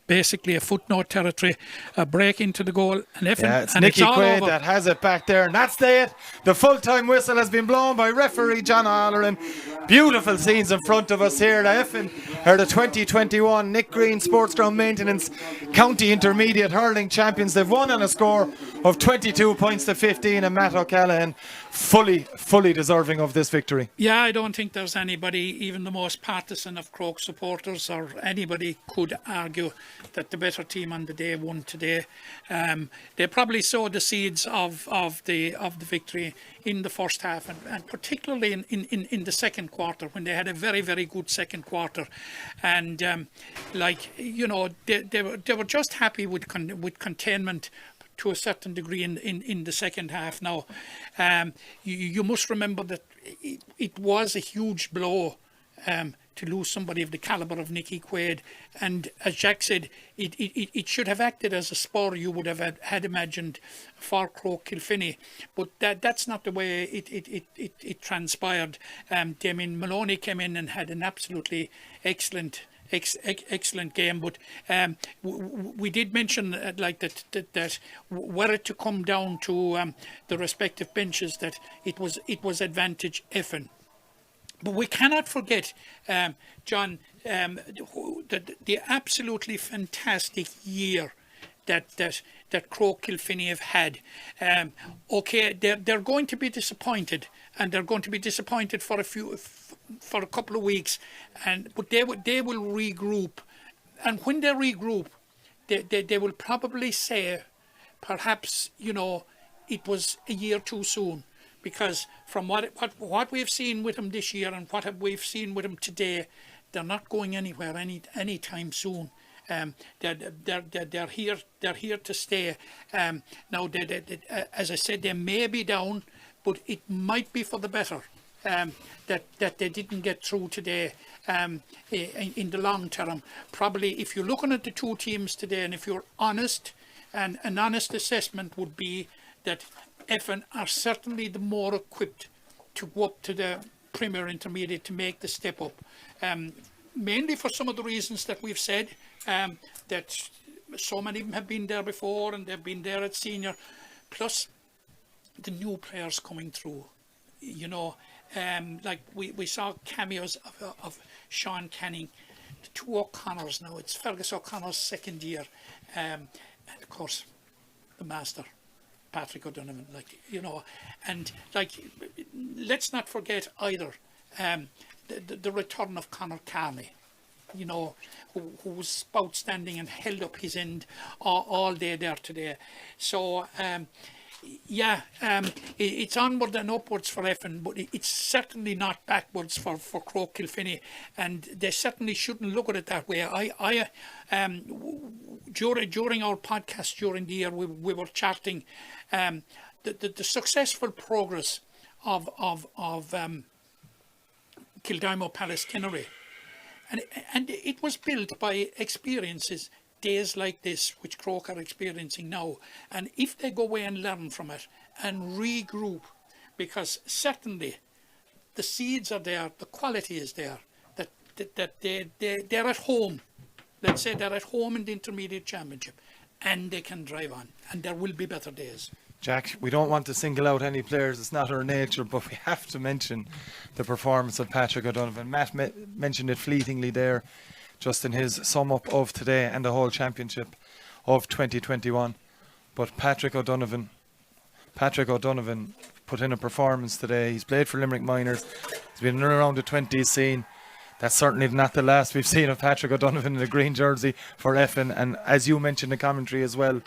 basically a footnote territory, a break into the goal, and it's and Nicky it's all Quaid over. that has it back there, and that's it. The full-time whistle has been blown by referee John O'Halloran. Beautiful scenes in front of us here. The Effin are the 2021 Nick Green Sports Ground Maintenance County Intermediate Hurling Champions. They've won on a score of 22 points to 15, and Matt O'Callaghan fully deserving of this victory. Yeah, I don't think there's anybody, even the most partisan of Croagh supporters or anybody, could argue that the better team on the day won today. They probably sowed the seeds of the victory in the first half, and particularly in the second quarter, when they had a very, very good second quarter, and they were just happy with containment to a certain degree in the second half. Now, you must remember that it was a huge blow to lose somebody of the calibre of Nicky Quaid, and as Jack said, it should have acted as a spur you would have had imagined for Croagh Kilfinny, but that's not the way it transpired. Damien Maloney came in and had an absolutely excellent game, but we did mention that were it to come down to the respective benches, that it was advantage Effin. But we cannot forget, John, the absolutely fantastic year that Croagh Kilfinny have had. Okay, they're going to be disappointed, and they're going to be disappointed for a couple of weeks, but they will regroup, and when they regroup, they will probably say, perhaps it was a year too soon. Because from what we've seen with them this year and what we've seen with them today, they're not going anywhere anytime soon. They're here to stay. Now, as I said, they may be down, but it might be for the better. that they didn't get through today in the long term. Probably if you're looking at the two teams today, and if you're honest, and an honest assessment would be that Effin are certainly the more equipped to go up to the Premier Intermediate to make the step up. Mainly for some of the reasons that we've said, that so many of them have been there before and they've been there at senior, plus the new players coming through. You know, like we saw cameos of Sean Canning, the two O'Connors now. It's Fergus O'Connor's second year, and of course the master, Patrick O'Donovan. Like, you know, and like, let's not forget either the return of Conor Carney, you know, who was outstanding and held up his end all day there today. So it's onward and upwards for Effin, but it's certainly not backwards for Croagh Kilfinny, and they certainly shouldn't look at it that way. During our podcast during the year, we were charting the successful progress of Kildimo Palestinary, and it was built by experiences, days like this, which Croagh are experiencing now. And if they go away and learn from it and regroup, because certainly the seeds are there, the quality is there, that they're at home. Let's say they're at home in the Intermediate Championship, and they can drive on, and there will be better days. Jack, we don't want to single out any players, it's not our nature, but we have to mention the performance of Patrick O'Donovan. Matt mentioned it fleetingly there, just in his sum up of today and the whole championship of 2021. But Patrick O'Donovan put in a performance today. He's played for Limerick Minors. He's been around the 20s scene. That's certainly not the last we've seen of Patrick O'Donovan in the green jersey for Effin. And as you mentioned in the commentary as well,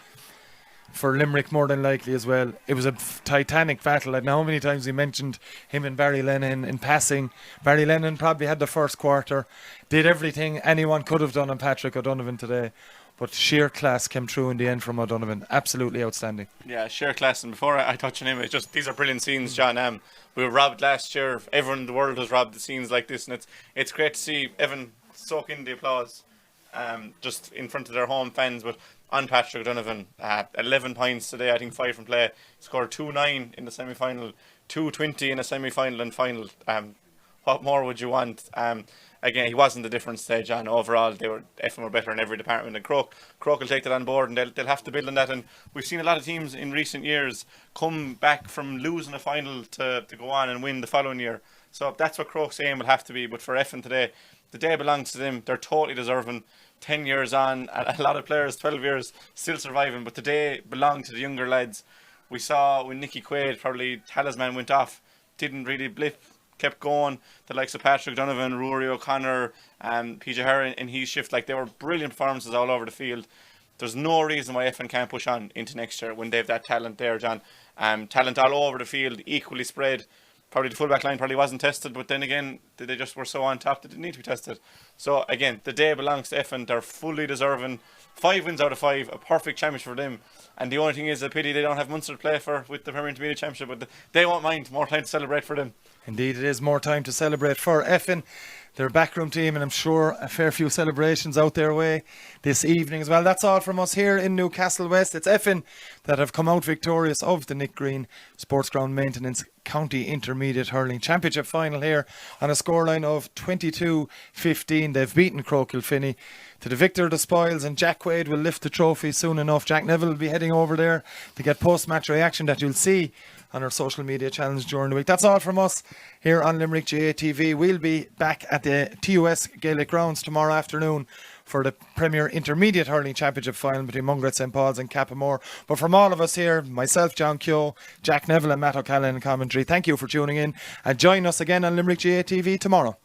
for Limerick more than likely as well. It was a titanic battle. I don't know how many times he mentioned him and Barry Lennon in passing. Barry Lennon probably had the first quarter, did everything anyone could have done on Patrick O'Donovan today. But sheer class came through in the end from O'Donovan. Absolutely outstanding. Yeah, sheer class. And before I touch on him, it's just, these are brilliant scenes, John. We were robbed last year. Everyone in the world was robbed of scenes like this, and it's great to see Evan soak in the applause just in front of their home fans. But on Patrick O'Donovan, 11 points today, I think 5 from play. Scored 2-9 in the semi-final, 2-20 in a semi-final and final. What more would you want? Again, he wasn't the difference today, John. Overall, Effin were better in every department, and Croagh will take that on board, and they'll have to build on that. And we've seen a lot of teams in recent years come back from losing a final to go on and win the following year. So that's what Croagh's aim will have to be. But for Effin today, the day belongs to them. They're totally deserving. 10 years on, a lot of players, 12 years, still surviving. But the day belonged to the younger lads. We saw when Nicky Quaid, probably talisman went off, didn't really blip, kept going. The likes of Patrick Donovan, Rory O'Connor, PJ Herron in his shift, like, they were brilliant performances all over the field. There's no reason why Effin can't push on into next year when they've that talent there, John. Talent all over the field, equally spread. Probably the fullback line probably wasn't tested, but then again, they just were so on top that they didn't need to be tested. So again, the day belongs to Effin. They're fully deserving. 5 wins out of 5, a perfect championship for them. And the only thing is a pity they don't have Munster to play for with the Premier Intermediate Championship, but they won't mind. More time to celebrate for them. Indeed, it is more time to celebrate for Effin. Their backroom team, and I'm sure a fair few celebrations out their way this evening as well. That's all from us here in Newcastle West. It's Effin that have come out victorious of the Nick Green Sports Ground Maintenance County Intermediate Hurling Championship final here on a scoreline of 22-15. They've beaten Croagh Kilfinny. To the victor of the spoils, and Jack Quaid will lift the trophy soon enough. Jack Neville will be heading over there to get post-match reaction that you'll see on our social media channels during the week. That's all from us here on Limerick GA TV. We'll be back at the TUS Gaelic Grounds tomorrow afternoon for the Premier Intermediate Hurling Championship final between Mungret St. Paul's and Cappamore. But from all of us here, myself, John Keogh, Jack Neville and Matt O'Callaghan in commentary, thank you for tuning in, and join us again on Limerick GA TV tomorrow.